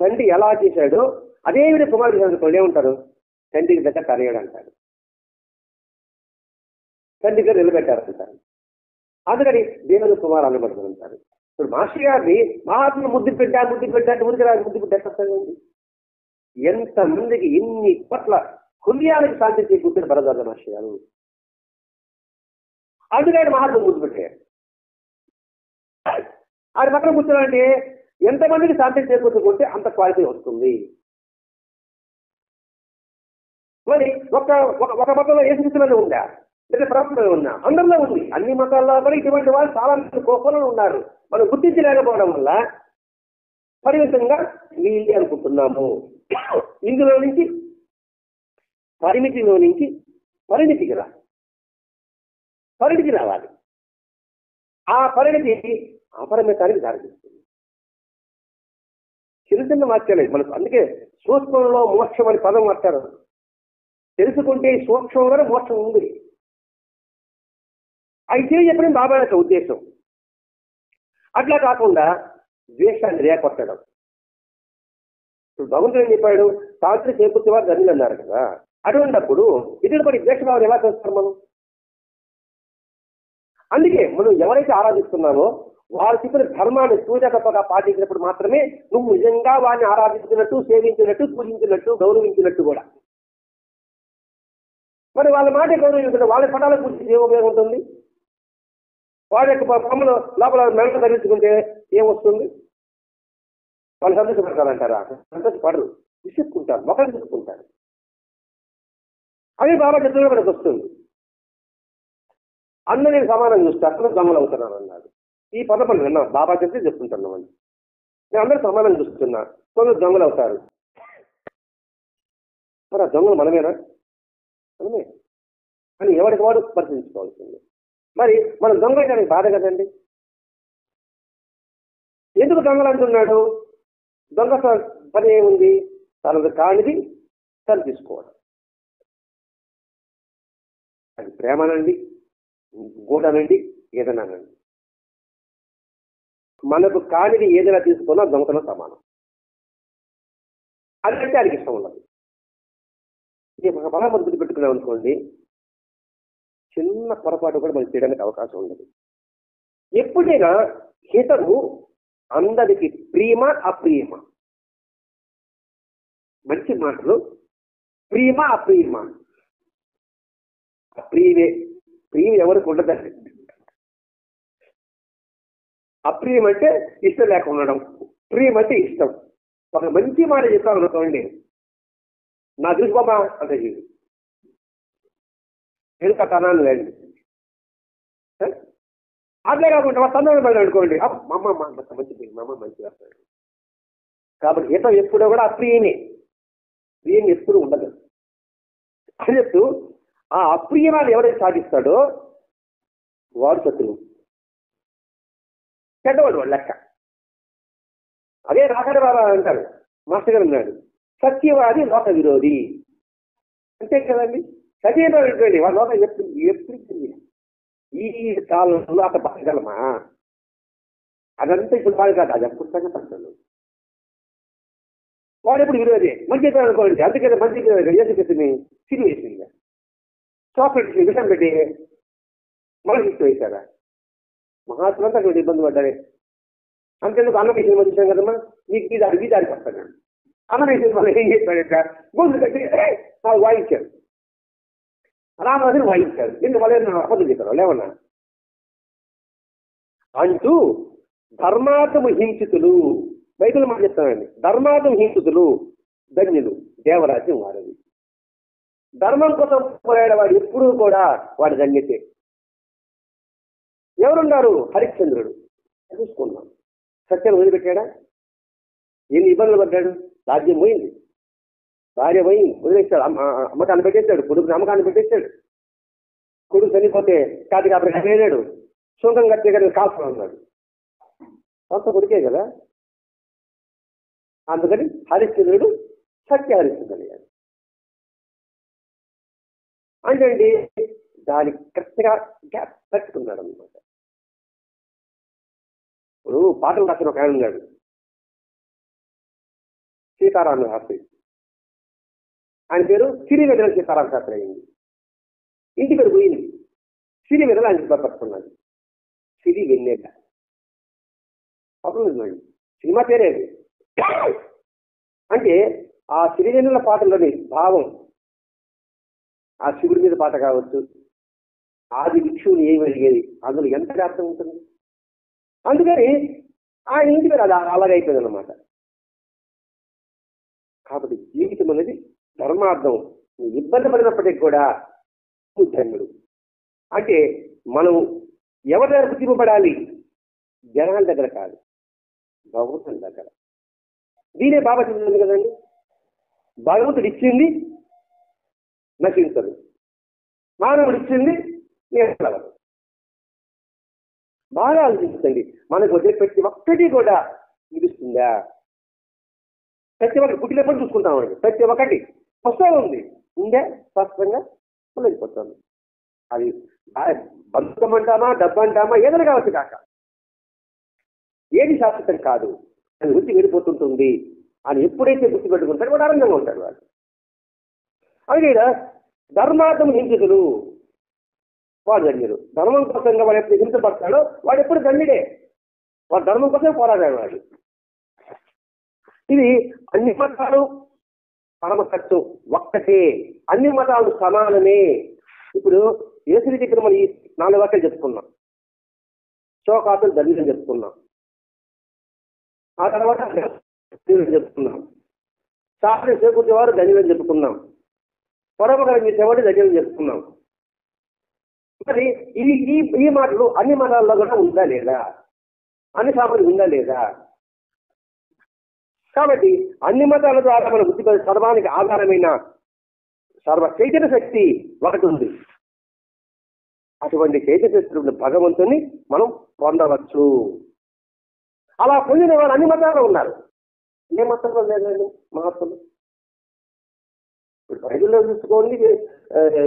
తండ్రి ఎలా చేశాడో అదే విధంగా కుమారుడు అనుకోండి, ఏమంటారు? తండ్రికి దగ్గర తనయుడు అంటారు, తండ్రి దగ్గర నిలబెట్టారు అంటారు. అందుకని దేవుని కుమారు అనబడుతుంది అంటారు. ఇప్పుడు మాస్టర్ గారిని మహాత్ములు ముద్దు పెట్టా ఊరికి రాదు, ముద్దు పెట్టేస్తారండి. ఎంతమందికి ఇన్ని కోట్ల హృదయానికి శాంతి చేకూర్చిన భరద్వాజ మాస్టర్ గారు. అందుకని మహాత్ములు ముద్దు పెట్టారు. ఆయన పక్కన కూర్చోాలంటే ఎంతమందికి శాంతి చేకూర్చుకుంటే అంత క్వాలిటీ వస్తుంది. మరి ఒక మతంలో ఏ స్థితిలో ఉందా, లేదా ప్రభుత్వంలో ఉన్నా, అందరిలో ఉంది. అన్ని మతాల్లో కూడా ఇటువంటి వాళ్ళు చాలా మంది కోపంలో ఉన్నారు. మనం గుర్తించలేకపోవడం వల్ల పరిమితంగా వీళ్ళు అనుకుంటున్నాము. ఇందులో నుంచి పరిమితిలో నుంచి పరిణితికి రావాలి. ఆ పరిణితి అపరిమితానికి దారితీస్తుంది. చిన్న చిన్న వాక్యాలే మనకు. అందుకే సూక్ష్మంలో మోక్షం అని పదం వాడతారు. తెలుసుకుంటే సూక్ష్మంలోనే మోక్షం ఉంది. అయితే చెప్పడం బాబా యొక్క ఉద్దేశం. అట్లా కాకుండా ద్వేషాన్ని రేకొట్టడం. ఇప్పుడు భగవంతుడు ఏం చెప్పాడు? సావిత్రి చేకూర్చి వారు ధన్యులు అన్నారు కదా. అటువంటిప్పుడు ఇతడు పడి ద్వేషభావం ఎలా చేస్తాం మనం? అందుకే మనం ఎవరైతే ఆరాధిస్తున్నామో వారు చెప్పిన ధర్మాన్ని సూచకతగా పాటించినప్పుడు మాత్రమే నువ్వు నిజంగా వారిని ఆరాధించినట్టు, సేవించినట్టు, పూజించినట్టు, గౌరవించినట్టు కూడా. మరి వాళ్ళ మాట గౌరవించిన వాళ్ళ పటాల గురించి ఏ ఉపయోగం ఉంటుంది? వాళ్ళ యొక్క బొమ్మలు లోపల మెడలు ధరించుకుంటే ఏమొస్తుంది? వాళ్ళు సంతోషపడతారంటారా? సంతోషపడరు, విసుక్కుంటారు, మొక్కలు విసుక్కుంటారు. అదే బాబా చిత్రంలో మనకు వస్తుంది. అందరూ నేను సమానం చూస్తే అక్కడ దొంగలు అవుతున్నాను అన్నాడు. ఈ పదపల్లి విన్నాం, బాబా చెప్తే చెప్పుకుంటున్నాం అని. నేను అందరూ సమానం చూస్తున్నా, కొందరు దొంగలు అవుతారు. మరి ఆ దొంగలు మనమేనా? మనమే అని ఎవరికి వాడు పరిశీలించుకోవాల్సింది. మరి మనం దొంగ అయితే బాధ కదండి. ఎందుకు దొంగలు అంటున్నాడు? దొంగ పని ఏముంది? తనది కానిది తను తీసుకోవడం. అది ప్రేమనండి, గూడనండి, ఏదైనానండి. మనకు కానిది ఏదైనా తీసుకున్నా దొంగతన సమానం. అదంటే ఆయనకి ఇష్టం ఉండదు. ఒక బలం గుర్తు పెట్టుకున్నాం అనుకోండి, చిన్న పొరపాటు కూడా మనం చేయడానికి అవకాశం ఉండదు. ఎప్పుడైనా హితము అందరికి ప్రియమ అప్రియమ. మంచి మాటలు ప్రియమ అప్రియమ. అప్రియమే. ప్రియం ఎవరికి ఉండదండి. అప్రియం అంటే ఇష్టం లేక ఉండడం, ప్రియం అంటే ఇష్టం. ఒక మంచి మాట చెప్పామనుకోండి, నా దృష్టి బాబా అంటే వెనుక తనాన్ని లేండి. అట్లే కాకుండా తన్నాన్ని పడి అనుకోండి, మా అమ్మ మంచి మా అమ్మ మంచిగా. కాబట్టి హితం ఎప్పుడో కూడా అప్రియమే. ప్రియం ఎప్పుడు ఉండదు. అన్నట్టు ఆ అప్రియమాన్ని ఎవరైతే సాధిస్తాడో వాడు శత్రువు, చెడ్డవాడు వాడు లెక్క. అదే రాఘవ బాబా అంటారు, మాస్టర్ గారు అన్నాడు, సత్యవాది లోక విరోధి. అంతే కదండి. సత్యవాది అనుకోండి, వాళ్ళ లోక ఎప్పుడు ఈ కాలంలో అక్కడ బతకగలమా? అదంతా ఇప్పుడు బాగా కాదు, అది అప్పుడు పడతాను. వాడు ఎప్పుడు విరోధి. మంచి అనుకోండి, అందుకని మంచి ఏసు పెట్టింది సిరి వేసింది, చాక్లెట్ విషయం పెట్టి మనకి ఇష్టం వేశారా? మహాత్మంతా అటువంటి ఇబ్బంది పడ్డారే. అంతేందుకు అన్నం వేసిన చూసాం కదమ్మా, నీకు ఈ దారికి వస్తాను. అన్నం వేసిన వాళ్ళు ఏం చేస్తాడంట, గొంతు కట్టి వాయించారు, రామరాజుని వాయించారు. ఎందుకు వాళ్ళు అబద్ధం చెప్పారు లేవన్నా అంటూ ధర్మార్థము హింసితులు. బైబిల్ మాట చెప్తానండి, ధర్మార్థం హింసితులు ధన్యులు, దేవరాజ్యం వారది. ధర్మం కోసం పోరాడేవాడు ఎప్పుడూ కూడా వాడి ధన్యతే. ఎవరున్నారు? హరిశ్చంద్రుడు. చూసుకున్నాం, సత్యం వదిలిపెట్టాడా? ఎన్ని ఇబ్బందులు పడ్డాడు? రాజ్యం పోయింది, భార్య పోయింది, వదిలేస్తాడు. అమ్మకాన్ని పెట్టేస్తాడు, కొడుకుని అమ్మకాన్ని పెట్టేస్తాడు. కొడుకు చనిపోతే కాటి కాబట్టి వెళ్ళాడు, సుంకం కట్టే కదా కాల్చుకుని ఉన్నాడు. సొంత కొడుకే కదా. అందుకని హరిశ్చంద్రుడు సత్య హరిశ్చంద్రుడు అయ్యాడు. అంటే దాని కరెక్ట్గా గ్యాప్ పెట్టుకున్నాడు అనమాట. ఇప్పుడు పాటలు రాసిన ఒక ఆయన ఉన్నాడు, సీతారామ శాస్త్రి. ఆయన పేరు సిరివెదల సీతారామ శాస్త్రి అయింది. ఇంటి పేరు పోయింది, సిరివెదల ఆయన పట్టుకున్నాడు. సిరి వెన్నెల అప్పుడు సినిమా పేరేది. అంటే ఆ సిరివెన్నెల పాటలోని భావం, ఆ శివుడి మీద పాట కావచ్చు, ఆది భిక్షువుని ఏమి అడిగేది, అందులో ఎంత అర్థం ఉంటుంది. అందుకని ఆయన ఇంటి మీద అది అలాగైపోయింది అనమాట. కాబట్టి జీవితం అనేది ధర్మార్థం. ఇబ్బంది పడినప్పటికీ కూడా ధన్యుడు. అంటే మనం ఎవరి దగ్గర గుర్తింపబడాలి? జనాల దగ్గర కాదు, భగవంతుని దగ్గర. దీనే బాబా చెప్తుంది కదండి, భగవంతుడు ఇచ్చింది నశించదు, మానవుడు ఇచ్చింది నేర్చలవదు. బాగా ఆలోచించండి. మనకు వచ్చే ప్రతి ఒక్కటి కూడా నిలుస్తుందా? ప్రతి ఒక్కటి పుట్టినప్పుడు చూసుకుంటామండి. ప్రతి ఒక్కటి స్పష్టంగా ఉంది, ఉందే స్పష్టంగా వెళ్ళిపోతుంది. అది బంధం అంటామా, డబ్బు అంటామా, ఏదైనా కావచ్చు కాక, ఏది శాశ్వతం కాదు, అది వచ్చి వెళ్ళిపోతుంటుంది అని ఎప్పుడైతే గుర్తుపెట్టుకుంటారో వాడు ఆనందంగా ఉంటారు. వాళ్ళు అలాగే ధర్మార్థం హింసకులు, వాడు ధన్యుడు. ధర్మం కోసంగా వాడు ఎప్పుడు హింసపడతాడో వాడు ఎప్పుడు ధన్యుడే. వాడు ధర్మం కోసమే పోరాడాడు వాడు. ఇది అన్ని మతాలు పరమ సత్యం ఒక్కటే, అన్ని మతాలు సమానమే. ఇప్పుడు యేసుని దగ్గర మనం ఈ 4 వాక్యాలు చెప్పుకున్నాం. శోకాతులు ధన్యులని చెప్పుకున్నాం, ఆ తర్వాత చెప్పుకున్నాం, సాధన చేకూర్చేవారు ధన్యులని చెప్పుకున్నాం, పొరపకరం చేసేవాడు ధన్యులని చెప్పుకున్నాం. మరి ఈ మాటలు అన్ని మతాల్లో కూడా ఉందా లేదా? అన్ని సామాన్లు ఉందా లేదా? కాబట్టి అన్ని మతాల ద్వారా మన బుద్ధి సర్వానికి ఆధారమైన సర్వ చైతన్య శక్తి ఒకటి ఉంది. అటువంటి చైతన్య శక్తి భగవంతుని మనం పొందవచ్చు. అలా పొందిన వాళ్ళు అన్ని మతాల్లో ఉన్నారు. ఏ మతంలో లేదండి మహత్తులు? ఇప్పుడు బైబిల్లో చూసుకోండి,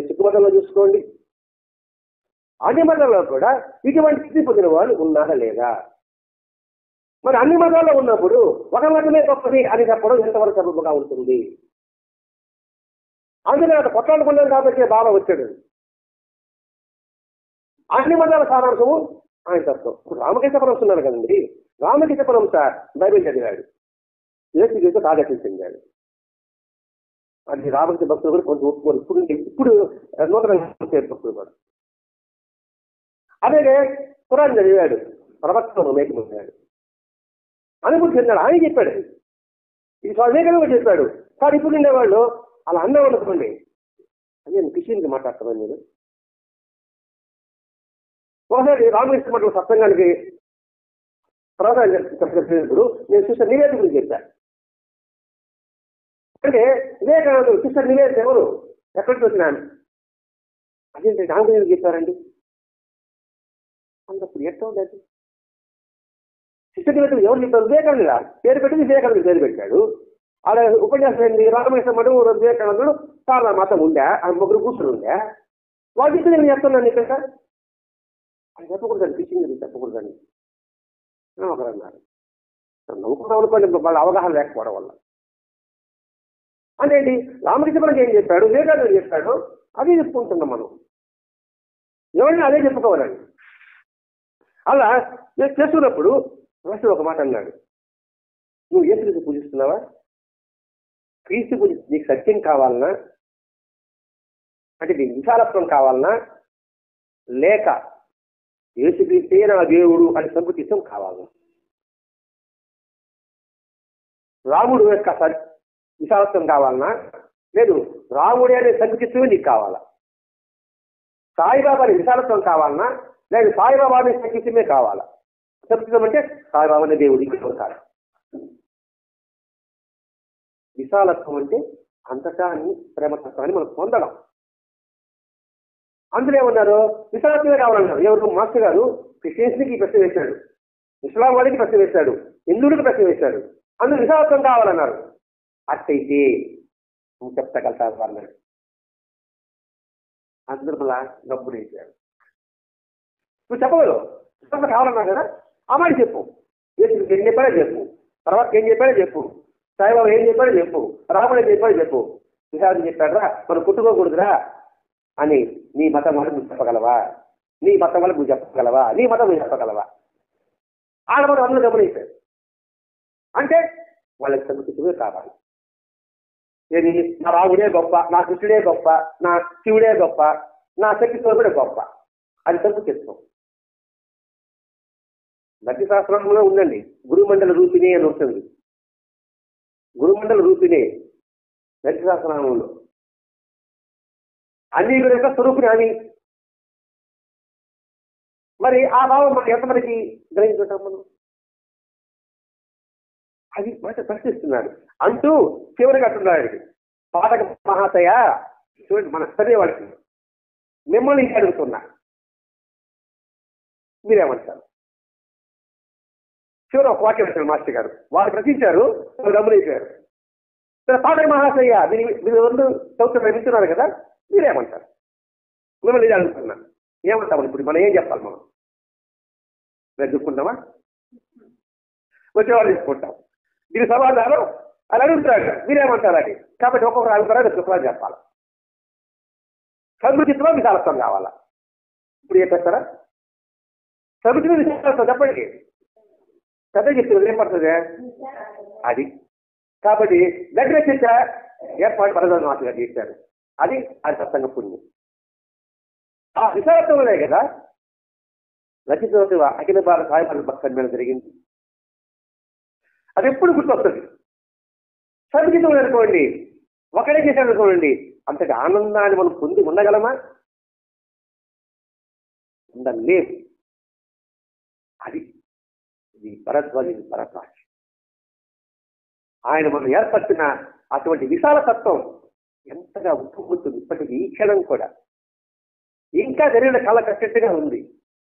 సిక్కు మతంలో చూసుకోండి, అన్ని మతాల్లో కూడా ఇటువంటి స్థితి పొందిన వాళ్ళు ఉన్నారా లేదా? మరి అన్ని మతాల్లో ఉన్నప్పుడు ఒక మతమే గొప్పది అని చెప్పడం ఎంతవరకు సబబుగా ఉంటుంది? అందులో అక్కడ కొట్లాడుకున్నాం కాబట్టి బాబా వచ్చాడు. అన్ని మతాల సారాంశము ఆయన తత్వం. ఇప్పుడు రామకృష్ణ పరమహంస ఉన్నారు కదండి, రామకృష్ణ పరమహంస బైబిల్ చదివాడు, యేసుక్రీస్తు ఆదర్శం చెందాడు. అది రామకృష్ణ భక్తులు కూడా కొంచెం ఒప్పుకోరు. ఇప్పుడు నూతనంగా భక్తులు కూడా అదే ఖురాన్ చదివాడు, ప్రవక్తను మేకమన్నాడు, అనుభూతి చెందాడు. ఆయన చెప్పాడు, ఇది స్వామికంగా చెప్పాడు. కానీ ఇప్పుడు ఉండేవాళ్ళు అలా అన్నం అనుకోండి, అది నేను క్రిస్టియన్కి మాట్లాడుతున్నాను. నేను ఒకసారి రామకృష్ణ మఠం సత్సంగానికి ప్రధానప్పుడు నేను సిస్టర్ నివేదిక గురించి చెప్పాను. అంటే వివేకానంద సిస్టర్ నివేదిక ఎవరు, ఎక్కడికి వచ్చినాను, అదేంటి దాని గురించి చెప్పారండి అన్నప్పుడు ఎట్లా ఉండదు? సిస్టర్ నివేదిక ఎవరు చెప్పారు? వివేకానంద పేరు పెట్టి వివేకానంద పేరు పెట్టాడు. అలా ఉపన్యాసం ఏంటి, రామకృష్ణ మఠం వివేకానందుడు చాలా మతం ఉందా, ఆ ముగ్గురు కూర్చుని ఉందా, వాళ్ళు చెప్పి నేను చెప్తున్నాను ఇక్కడ అది చెప్పకూడదండి, టీచింగ్ చెప్పకూడదండి ఒకరు అన్నారు. నవ్వుకుంటాం అనుకోండి, వాళ్ళ అవగాహన లేకపోవడం వల్ల. అంటే ఏంటి, రామకృష్ణ మఠం ఏం చెప్పాడు, వివేకానంద చెప్పాడు, అదే చెప్పుకుంటున్నాం మనం. ఎవరైనా అదే చెప్పుకోవాలండి. అలా నేను చేస్తున్నప్పుడు రాష్ట్రం ఒక మాట అన్నాడు, నువ్వు యేసుని పూజిస్తున్నావా? క్రీస్తు పూజ నీకు సత్యం కావాలన్నా, అంటే నీకు విశాలత్వం కావాలన్నా, లేక యేసుక్రీస్తే నా దేవుడు అని సంకుచితం కావాలన్నా? రాముడు యొక్క విశాలత్వం కావాలన్నా, లేదు రాముడే అనే సంకుచితమే నీకు కావాలా? సాయిబాబా అనే విశాలత్వం కావాలన్నా, లేదు సాయిబాబా అనే సంకుచితమే కావాలా? సంకుచితం అంటే సాయిబాబా అనే దేవుడు ఇక్కడ కాదు. విశాలత్వం అంటే అంతటా ప్రేమతత్వాన్ని మనం పొందడం. అందులో ఏమన్నారు, విశాలత్వమే కావాలన్నారు. ఎవరు? మాస్టర్ గారు క్రిస్టియన్స్కి ప్రశ్న వేశాడు, ఇస్లాం వాడికి ప్రశ్న వేశాడు, హిందువులకు ప్రశ్న వేశాడు, అందులో విశాలత్వం కావాలన్నారు. అట్టయితే నువ్వు చెప్తగలుగుతావు అన్నాడు. అందరూ మళ్ళా డబ్బులు వేశాడు. నువ్వు చెప్పగలవు, విశాలత కావాలన్నావు కదా, ఆ మాట చెప్పు. ఏం చెప్పాడో చెప్పు, తర్వాత ఏం చెప్పాడో చెప్పు, సాయిబాబా ఏం చెప్పాడో చెప్పు, రాముడు ఏం చెప్పాడో చెప్పు. విశాలం చెప్పాడురా మనం కుట్టుకోకూడదురా అని నీ మతం వాళ్ళకి నువ్వు చెప్పగలవా? నీ మతం వాళ్ళకి నువ్వు చెప్పగలవా? నీ మతం నువ్వు చెప్పగలవా? ఆడమని అందరూ గమనించారు. అంటే వాళ్ళకి సంకుచితమే కావాలి. ఏది, నా రాముడే గొప్ప, నా కృష్ణుడే గొప్ప, నా శివుడే గొప్ప, నా శక్తితో కూడా గొప్ప, అది సంకుచితం. భక్తి శాస్త్రంలో ఉందండి, గురుమండల రూపిణి అని వస్తుంది. గురుమండల రూపిణి భక్తి శాస్త్రంలో అన్ని యొక్క స్వరూపిణి అని. మరి ఆ భావం మనం ఎంతమందికి గ్రహించుకుంటాం మనం? అది మాట ప్రశ్నిస్తున్నాడు అంటూ చివరికి అంటున్నాడు, పాఠక మహాశయ చూడండి, మన చదివేవాడికి మిమ్మల్ని అడుగుతున్నా, మీరేమంటారు? చివరి ఒక వాక్యం వచ్చారు మాస్టర్ గారు. వారు ప్రశ్నించారు, వాళ్ళు గమనించారు. పాఠక మహాశయ్య మీరు రెండు సంవత్సరం వింటున్నారు కదా, మీరేమంటారు? మిమ్మల్ని ఇది అడుగుతున్నా, ఏమంటామని ఇప్పుడు మనం ఏం చెప్పాలి? మనం రేపు చెప్పుకుంటామా? వచ్చేవాళ్ళు తీసుకుంటాం. దీని సమాధానం అని అడుగుతున్నాడు, మీరేమంటారు అని. కాబట్టి ఒక్కొక్కరు అడుగుతారా, రేపు శుక్రవారం చెప్పాలి. సమృద్ధిలో విశాలత్వం కావాలా? ఇప్పుడు చెప్పేస్తారా? సమృద్ధిలో విశాలత్వం చెప్పండి. పెద్ద చెప్తున్నారు ఏం పడుతుంది అది. కాబట్టి దగ్గర చర్చ ఏర్పాటు పరదాలు మాటగా చేశారు. అది సత్సంగ పుణ్యం. ఆ విశాలత్వంలో కదా రచిత అఖిల భారత సాయపాల భక్తి సమ్మేళనం జరిగింది. అది ఎప్పుడు గుర్తొస్తుంది. సద్గీతం అనుకోండి, ఒకడే చేశాడు అనుకోండి, అంతటి ఆనందాన్ని మనం పొంది ఉండగలమా? ఉండలేము. అది ఇది భరద్వాజ పరకాశ్. ఆయన మనం ఏర్పరిచిన అటువంటి విశాల తత్వం ఎంతగా ఉప్పుకుంటుంది ఇప్పటికీ. ఈ క్షణం కూడా ఇంకా జరిగిన కళ కట్టట్టుగా ఉంది.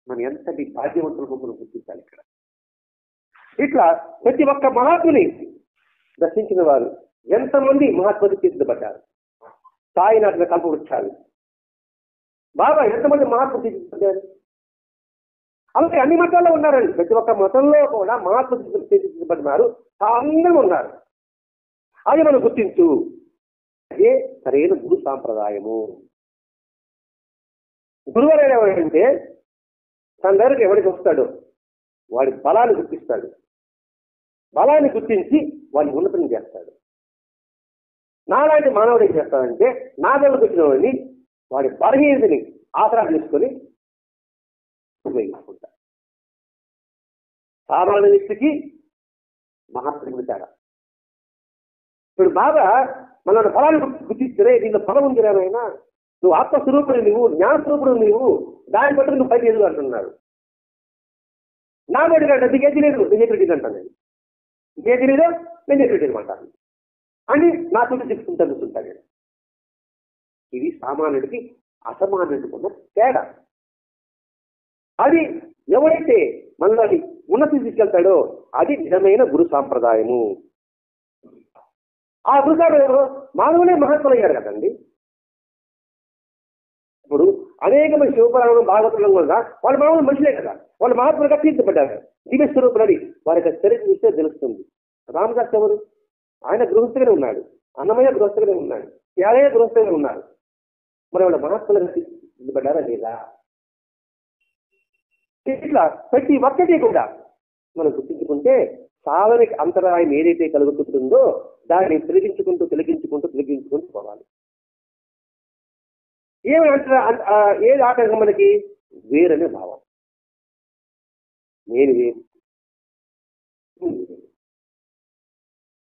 మనం ఎంతటి భాగ్యవంతులకు మనం గుర్తించాలి ఇక్కడ. ఇట్లా ప్రతి ఒక్క మహాత్ముని దర్శించిన వారు ఎంతమంది మహాత్ములు తీర్చిదిద్దబడ్డారు. సాయినాథుల కల్పవృక్షాలు బాబా ఎంతమంది మహాత్ములు తీర్చిదిద్దబడ్డారు. అలాగే అన్ని మతాల్లో ఉన్నారండి. ప్రతి ఒక్క మతంలో కూడా మహాత్ములు తీర్చిదిద్దబడినారు, అందరూ ఉన్నారు. అది మనం గుర్తించు. అదే సరైన గురు సాంప్రదాయము. గురువు అనేది ఎవరంటే తన దగ్గరకు ఎవరికి వస్తాడో వాడి బలాన్ని గుర్తిస్తాడు. బలాన్ని గుర్తించి వాడిని ఉన్నతం చేస్తాడు. నాలాంటి మానవుడు ఏం చేస్తాడంటే నా దగ్గరకు వచ్చిన వాడిని వాడి బలహీనతని ఆసరా తీసుకొని ఉపయోగించుకుంటాడు. సామాన్య వ్యక్తికి మహాత్ముడికి తేడా. ఇప్పుడు బాగా మన బలాన్ని గుర్తిస్తే దీంట్లో బలం ఉంది ఏమైనా, నువ్వు ఆత్మస్వరూపుడు, నువ్వు జ్ఞానస్వరూపుడు, నువ్వు దాన్ని బట్టి నువ్వు పైకి ఎదుగు అంటున్నాడు. నా బట్టి అంటే నీకే తెలియదు, నేను ఎదురు అంటాను. నేను నీకే తెలియదు, నేను ఎదురు అంటాను అని నా చుట్టూ చెప్పుకుంటాను చూస్తుంటాను. ఇది సామాన్యుడికి అసమాన్యుడికి ఉన్న తేడా. అది ఎవరైతే మనల్ని ఉన్నతి తీసుకెళ్తాడో అది నిజమైన గురు సాంప్రదాయము. ఆ గురు సాంప్రదాయంలో మానవులే మహత్వం అయ్యారు కదండి. ఇప్పుడు అనేక మంది శివపురాణం భాగవతం కూడా వాళ్ళ మామూలు మనుషులే కదా, వాళ్ళు మహాత్ములుగా తీర్చబడ్డారు. దివ్య స్వరూపులని వారి యొక్క చరిత్ర చూస్తే తెలుస్తుంది. రామదాస్ ఎవరు? ఆయన గృహస్థుగానే ఉన్నాడు, అన్నమయ్య గృహస్థుగానే ఉన్నాడు, యాదయ్య గృహస్థుగానే ఉన్నారు. మరి వాళ్ళ మహాత్ములుగా తీర్చబడ్డారా లేదా? ఇట్లా ప్రతి ఒక్కటి కూడా మనం గుర్తించుకుంటే సాధనకి అంతరాయం ఏదైతే కలుగుతుందో దాన్ని తొలగించుకుంటూ పోవాలి. ఏమి ఏది ఆటంకం మనకి? వేరనే భావం. నేను వేరు,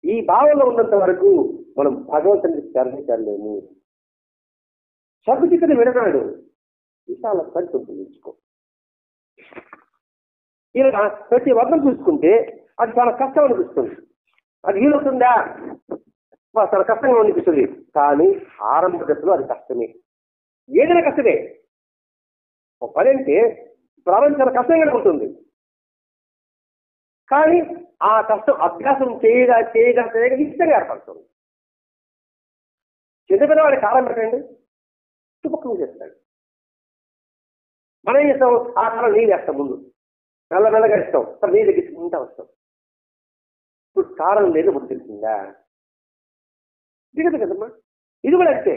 ఈ భావంలో ఉన్నంత వరకు మనం భగవంతుని చర్చించలేము. సద్గీతను విననాడు విశాలత్వాన్ని పెంపొందించుకో. ఇలా ప్రతి వర్గం చూసుకుంటే అది చాలా కష్టం అనిపిస్తుంది. అది వీలవుతుందా? చాలా కష్టంగా అనిపిస్తుంది. కానీ ఆరంభ దశలో అది కష్టమే. ఏదైనా కష్టమే. ఒక పని అంటే ప్రారంభం చాలా కష్టంగానే ఉంటుంది. కానీ ఆ కష్టం అభ్యాసం చేయగా ఇష్టంగా ఏర్పడుతుంది. చిన్నపిల్లవాడి కాలం పెట్టండి, చుపక్కం చేస్తాడు. మనం ఏం చేస్తాం? ఆ కాలం నీళ్ళు వేస్తాం, ముందు మెల్లమెల్లగా ఇస్తాం, తర్వాత నీళ్ళు తగ్గించుకుంటా వస్తాం. ఇప్పుడు కారం లేదు ముందు తెలిసిందా? దిగదు కదమ్మా. ఇది కూడా అంతే.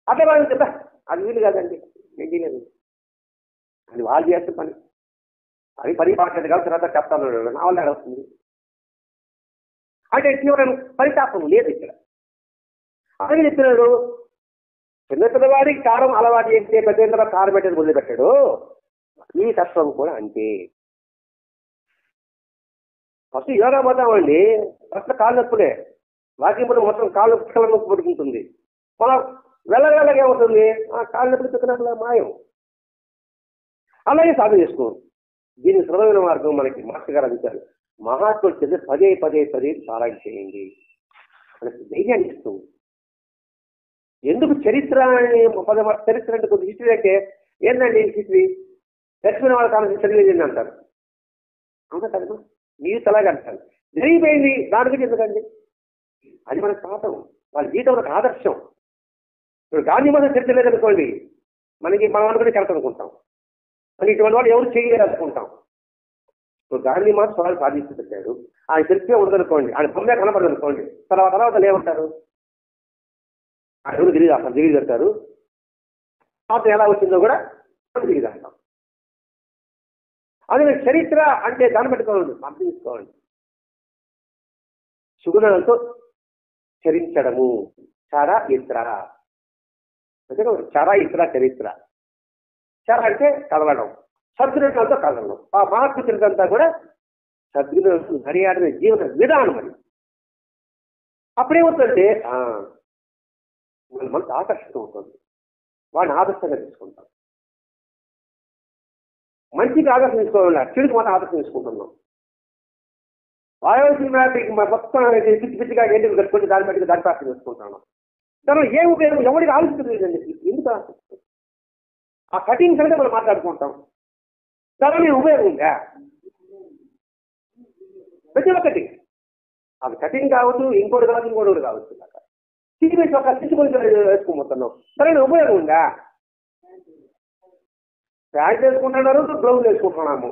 అదే వాళ్ళు కదా, అది వీలు కాదండి, నేను చేయలేదు, అది వాళ్ళు చేస్తే పని, అది పని పాటలేదు కాబట్టి తర్వాత చెప్తాను నా వల్ల వస్తుంది అంటే తీవ్రం పరితాపం లేదు ఇక్కడ. అలాగే చెప్తున్నాడు, చిన్నపిల్లవాడికి కారం అలవాటు చేస్తే పెద్ద కారం పెట్టేది మొదలుపెట్టాడు. ఈ తత్వం కూడా అంతే. ఫస్ట్ యోగా పోతామండి, ఫస్ట్ కాళ్ళు నొప్పులే, వాకింగ్ కూడా మొత్తం కాళ్ళు నొప్పి పడుకుంటుంది. మనం వెళ్ళగలగా ఏమవుతుంది? ఆ కాళ్ళు నొప్పులు తొక్కినప్పుడు మాయం. అలాగే సాధన చేసుకో. దీనికి సులభమైన మార్గం మనకి మాస్టర్ గారు అందించారు. మహాత్ముడు చేస్తే పదే పారాయణ చేయండి, మనకి ధైర్యాన్ని ఇస్తుంది. ఎందుకు చరిత్ర చరిత్ర అంటే కొద్ది హిస్టరీ అంటే ఏంటండి హిస్టరీ? చచ్చిపోయిన వాళ్ళ కాలం చదివేది అంటారు. అవునా కదమ్మా? మీరు అలాగే అంటారు. జరిగిపోయింది దాని గురించి ఎందుకండి? అది మనకు పాఠం, వాళ్ళ జీవితంలో ఒక ఆదర్శం. ఇప్పుడు గాంధీ మతం చరిత్ర లేదనుకోండి, మనం అనుకునే కరెక్ట్ అనుకుంటాం. మరి ఇటువంటి వాళ్ళు ఎవరు చేయలేరు అనుకుంటాం. ఇప్పుడు గాంధీ మాత్రం స్వరాలు సాధించి పెట్టాడు, ఆయన చరిత్ర ఉండదనుకోండి, ఆయన బొమ్మే కనపడదు అనుకోండి, తర్వాత ఏమంటారు? ఆయన ఎవరు దిగి కడతారు, పాత్ర ఎలా వచ్చిందో కూడా దిగి కడతాం. అదే చరిత్ర అంటే దాన్ని పెట్టుకోండి, అర్థం తీసుకోండి. సుగుణాలతో చరించడము, చారా ఇత్ర. చారా ఇత్ర చరిత్ర. చారా అంటే కదలడం, సద్గుణాలతో కదలడం. ఆ మహాత్మ చరిత్ర అంతా కూడా సద్గుణాలతో నడియాడిన జీవన విధానం అది. అప్పుడేమవుతుందంటే మనకు ఆకర్షితం అవుతుంది, వాడిని ఆదర్శంగా తీసుకుంటాం. మంచికి ఆదర్శం తీసుకోవాలన్నా చెడుకు మాత్రం ఆదర్శం తీసుకుంటున్నాం. వాయువు మొత్తం పిచ్చిగా ఏంటి కట్టుకుంటే దాన్ని బట్టి దాని ప్రార్థన చేసుకుంటున్నాం. దానిలో ఏ ఉపయోగం ఎవరికి ఆలోచించలేదండి. ఎందుకు ఆ కటింగ్స్ అంటే మనం మాట్లాడుకుంటాం, దానిలో నేను ఉపయోగం ఉందా? ప్రతి ఒక్కటి అది కటింగ్ కావచ్చు, ఇంకోటి కావచ్చు. సిచ్యువేషన్ ఒక సిచ్యువేషన్ వేసుకోబోతున్నాం, సరైన ఉపయోగం ఉందా? ప్యాంట్ వేసుకుంటున్నారు, గ్లౌజ్ వేసుకుంటున్నాము,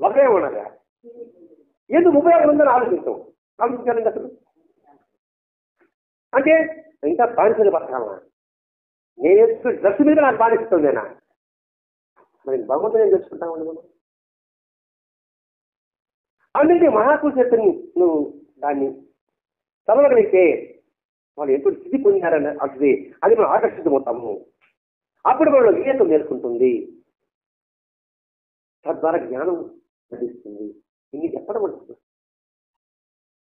ఒకే ఉండగా ఎందుకు ఉపయోగం ఉందని ఆలోచించాలండి అసలు. అంటే ఇంకా బానిసలు పట్టాలా? నేను వేసుకున్న డ్రెస్ మీద నాకు బానిస్తుందేనా? మరి భగవంతుని ఏం తెలుసుకుంటామండి మనం? అందుకే మహాత్ముల చరిత్రని నువ్వు దాన్ని చదవగలిగితే వాళ్ళు ఎప్పుడు స్థితి పొందారని అది మనం ఆకర్షితమవుతాము. అప్పుడు మనం వివేకం నేర్చుకుంటుంది, తద్వారా జ్ఞానం లభిస్తుంది. ఇన్ని చెప్పడం ఉంటుంది.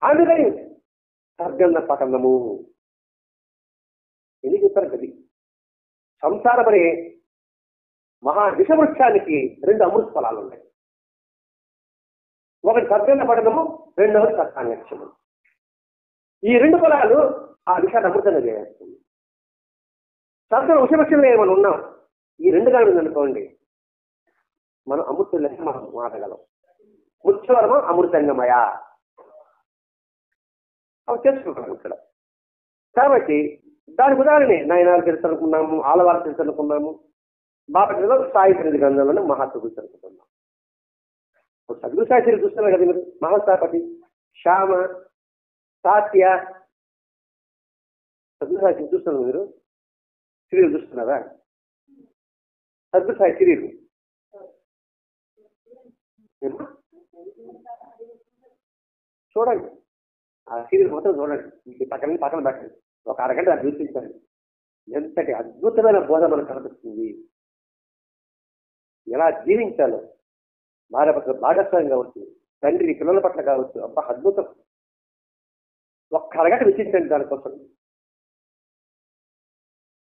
అందుకని సద్గంధ పఠనము ఎందుకు చెప్పారు? గది సంసారం అనే మహా విషవృక్షానికి 2 అమృత ఫలాలు ఉన్నాయి. ఒకటి సద్గంధ పఠనము, రెండవది సత్సాంగత్యము. ఈ 2 ఫలాలు ఆ విషయాన్ని అమృతంగా చేస్తుంది. సద్గం విషవృక్షంలో ఏమైనా ఉన్నాం, ఈ 2 గాని అనుకోండి, మనం అమృతులకి మనం మాటగలం. ముచ్చవరమ అమృతంగమయ అవి తెలుసుకుంటాం ఇక్కడ. కాబట్టి దానికి ఉదాహరణ నయనాలు తెలుసనుకున్నాము, ఆలవాళ్ళు తెలుసనుకున్నాము, బాపటిలో సాయి ప్రతి గ్రంథంలోనే మహాత్మ గురించి అనుకుంటున్నాం. సద్గురు సాయి చూస్తున్నారు కదా మీరు, మహాస్థాపతి శ్యామ సాత్య సద్గురు సాయి చూస్తున్నారు మీరు, సిరియల్ చూస్తున్నారా? సద్గురు సాయి సిరియల్ చూడండి, ఆ సీరియల్ మొత్తం చూడండి, పక్కన పెట్టండి, ఒక అరగంట అది చూపించండి. ఎంతటి అద్భుతమైన బోధ మనకు కనిపిస్తుంది. ఎలా జీవించాలో, భార్య పట్ల భాగస్వామ్యం కావచ్చు, తండ్రి పిల్లల పట్ల కావచ్చు, అబ్బా అద్భుతం. ఒక్క అరగంట వెచ్చించండి దానికోసం.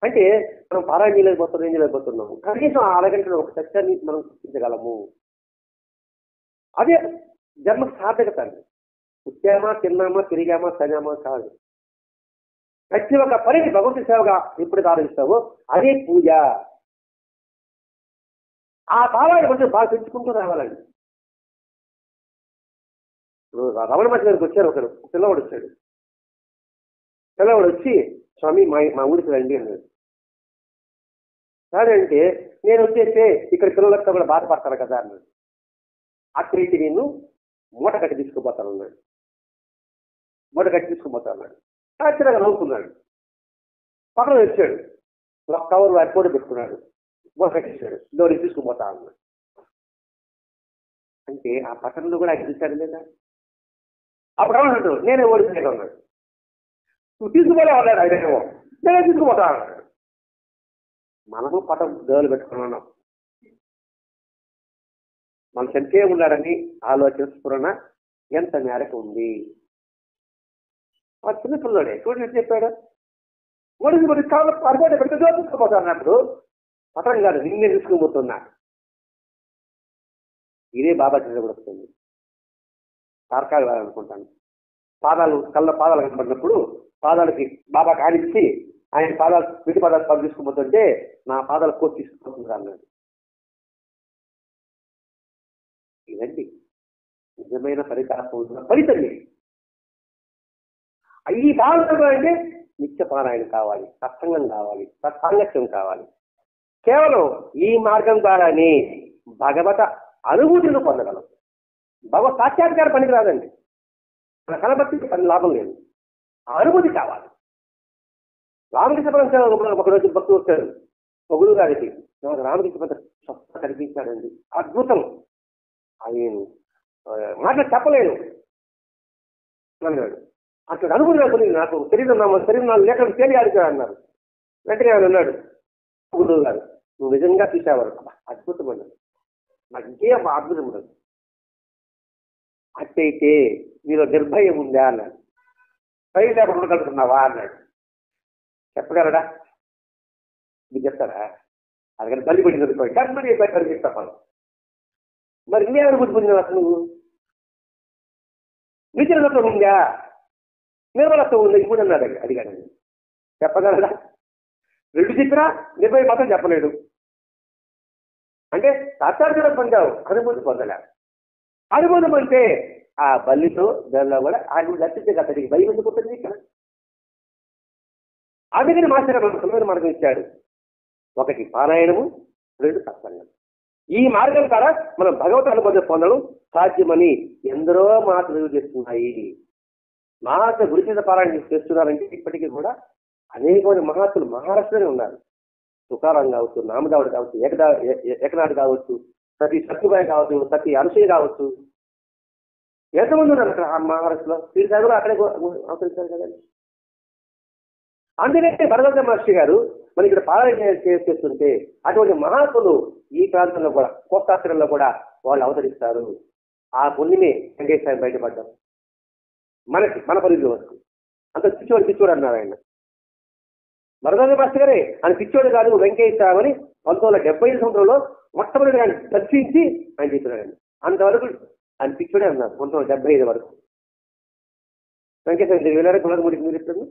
అంటే మనం పారాయణ చేయలేకపోతున్నాం, ఏం చేయలేకపోతున్నాము. కనీసం ఆ అరగంటలో ఒక సత్యాన్ని మనం గుర్తించగలము. అదే జన్మ సార్థకత అండి. పుట్టామా, తిన్నామా, తిరిగామా, చదివామా కాదు. ప్రతి ఒక్క పనిని భగవంతుడి సేవగా ఎప్పుడు ఆలోచిస్తావో అదే పూజ. ఆ భావాన్ని కొంచెం బాగా పెంచుకుంటూ రావాలండి. ఇప్పుడు రమణ మహర్షి గారికి వచ్చారు ఒకరు, పిల్లవాడు వచ్చాడు. పిల్లవాడు వచ్చి, స్వామి మా ఊరికి రండి అన్నాడు. సరే అంటే నేను వచ్చేస్తే ఇక్కడ పిల్లలతో కూడా బాధపడతారు కదా అన్నాడు. అక్కడికి నేను మూట కట్టి తీసుకుపోతాను అన్నాడు. మూట కట్టి తీసుకుపోతాను అన్నాడు. ఆశ్చర్యంగా నవ్వుకున్నాడు. పక్కన వచ్చాడు, ఒక కవర్ ఎయిర్పోర్ట్ పెట్టుకున్నాడు, మూట కట్టించాడు, దోడి తీసుకుపోతా అన్నాడు. అంటే ఆ పట్టణంలో కూడా ఆయన చూశాడు లేదా? అప్పుడు అన్నాడు, నేనే ఓడిపోయాను అన్నాడు. నువ్వు తీసుకుపోలే అన్నాడు ఆయనేమో, నేనే తీసుకుపోతా అన్నాడు. మనము పట్టం దోలు పెట్టుకున్నాం. మన చెంతే ఉన్నాడని ఆలోచన స్ఫురణ ఎంత మేరకు ఉంది? ఆ చిన్నపిల్లడే చూడండి చెప్పాడు, ఓడికి మరి కావాలి అరగోట పెడితే తీసుకుపోతా అన్నప్పుడు పట్టం కాదు, నిన్నే తీసుకుపోతున్నా. ఇదే బాబా కూడా వస్తుంది. తారకాలు అనుకుంటాను, పాదాలు కనబడినప్పుడు పాదాలకి బాబా కానిచ్చి ఆయన పాదాలు విడి పాదాలు తీసుకుపోతుంటే నా పాదాలు కోసి తీసుకుపోతుంది అన్నాడు. ఇదండి నిజమైన ఫలితం ఇది. ఈ భావన అంటే నిత్యపారాయణ కావాలి, సత్సంగం కావాలి, సత్సాంగత్యం కావాలి. కేవలం ఈ మార్గం ద్వారానే భగవత అనుభూతిని పొందగలం. భగవత్ సాక్షాత్కార పనికి రాదండి, మన కనబట్టి పని లాభం లేదు. ఆ అనుభూతి కావాలి. రామకృష్ణ పరమహంస ఒకరోజు భక్తులు వచ్చారు ఒక గురువు గారికి. రామకృష్ణ పరమహంస స్వప్న కనిపించాడండి, అద్భుతం, ఆయన మాటలు చెప్పలేను అన్నాడు. అక్కడ అనుభూతి నాకు, నాకు శరీరం లేకుండా తేలియాడు అన్నారు. వెంటనే ఆయన అన్నాడు గురువు గారు, నువ్వు నిజంగా చూసావారు, అద్భుతం అన్నాడు. నాకు ఇంకేం అద్భుతం ఉండదు. అట్టయితే నీలో నిర్భయం ఉందా అన్నాడు. భయం లేకుండా ఉండగలుగుతున్నావా అన్నాడు. చెప్పగలడా? మీరు చెప్తారా? అందుకని తల్లి పడింది కర్మని చెప్తాను. మరి ఇంకే అనుభూతి పొందిన అసలు నువ్వు నిత్యత్వం ఉందా, నిర్మలత్వం ఉందా? ఇప్పుడు అన్నాడు. అడిగాడు. చెప్పగలడా? రెండు చెప్పినా నిర్భయం మాత్రం చెప్పలేడు. అంటే సాక్షాత్కారం పొందావు, అనుభూతి పొందలే. అనుభూతం అంటే ఆ బల్లితో దానిలో కూడా ఆయన దర్శించే అతడికి భయం ఎందుకు ఉంటుంది ఇక్కడ? అందుకని మాస్టర్ మనకు సులభమైన మార్గం ఇచ్చాడు. ఒకటి పారాయణము, రెండు సత్సంగం. ఈ మార్గం ద్వారా మనం భగవత్ అనుభూతి పొందడం సాధ్యమని ఎందరో మాటలు చేస్తున్నాయి. మహాత్మ గురుచేత పారాయణ చేస్తున్నారంటే ఇప్పటికీ కూడా అనేకమైన మహాత్ములు మహారాష్ట్రలోనే ఉన్నారు. తుకారాం కావచ్చు, నామదావుడు కావచ్చు, ఏకనాథ్ కావచ్చు, సతీ సత్యబాయి కావచ్చు, సతీ అనుసూయ కావచ్చు, ఎంతమంది ఉన్నారు అక్కడ మహారాష్ట్రలో. వీరి కూడా అక్కడే అవతరించారు కదండి. అందుకే భరద్వాజ మహర్షి గారు మన ఇక్కడ పారాయణ చేస్తుంటే అటువంటి మహాత్ములు ఈ ప్రాంతంలో కూడా కోస్తాశ్రంలో కూడా వాళ్ళు అవతరిస్తారు. ఆ పుణ్యమే వెంకటేశ్వర బయటపడ్డాం మన పరిధిలో వరకు. అంత పిచ్చోడు అన్నారు ఆయన. భరద్వాజ మహర్షి గారే ఆయన పిచ్చోడు కాదు వెంకటేశ్వర అని 1975 సంవత్సరంలో మొట్టమొదటి ఆయన దర్శించి ఆయన చెప్పినాడండి. అంతవరకు ఆయన పిచ్చోడే అన్నారు 1975 వరకు. వెంకటేశ్వర వెళ్ళారు మీరు ఇస్తుంది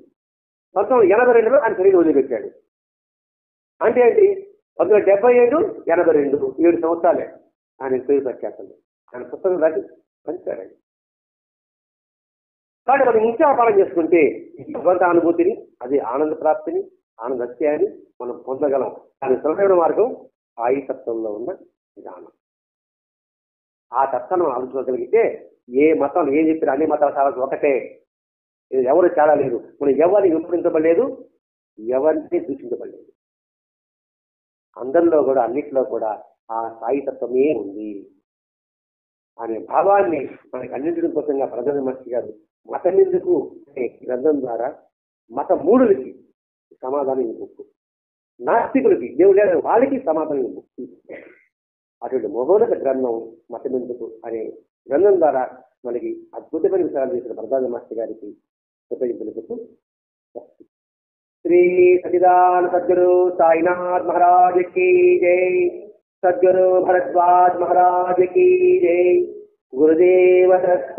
1982లో ఆయన శరీరం వదిలిపెట్టాడు. అంటే ఏంటి? 1975, 82, 7 సంవత్సరాలే ఆయన పేరు ప్రఖ్యాతండి. ఆయన పుస్తకం రాసి పంచాడండి. కాబట్టి మనం ఇంకా పాలన చేసుకుంటే భగవంత అనుభూతిని, అది ఆనంద ప్రాప్తిని, ఆనందత్యాన్ని మనం పొందగలం. దాని సులభమైన మార్గం సాయి తత్వంలో ఉన్న విధానం. ఆ తత్వాన్ని మనం ఆలోచించగలిగితే ఏ మతం ఏం చెప్పినా అన్ని మతాల సారాలు ఒకటే. ఎవరు చాలా లేదు. మనం ఎవరిని విమర్శించబడలేదు, ఎవరిని దూషించబడలేదు. అందరిలో కూడా అన్నింటిలో కూడా ఆ సాయి తత్వమే ఉంది అనే భావాన్ని మనకి అన్నింటి కోసంగా భరద్వాజ మహర్షి గారు మతమెందుకు అనే గ్రంథం ద్వారా మత మూడులకి సమాధానం ఇవ్వచ్చు, నాస్తికులకి దేవుడు లేదా వాళ్ళకి సమాధానం ఇవ్వచ్చు. అటువంటి మహోన్నత గ్రంథం మతమెందుకు అనే గ్రంథం ద్వారా మనకి అద్భుతమైన విషయాలు చేసిన భరద్వాజ మహర్షి గారికి కృతజ్ఞతలు. శ్రీ సచిదానంద సద్గురు సాయినాథ్ महाराज की जय. सद्गुरु भरद्वाज महाराज की जय. गुरुदेव दत्त.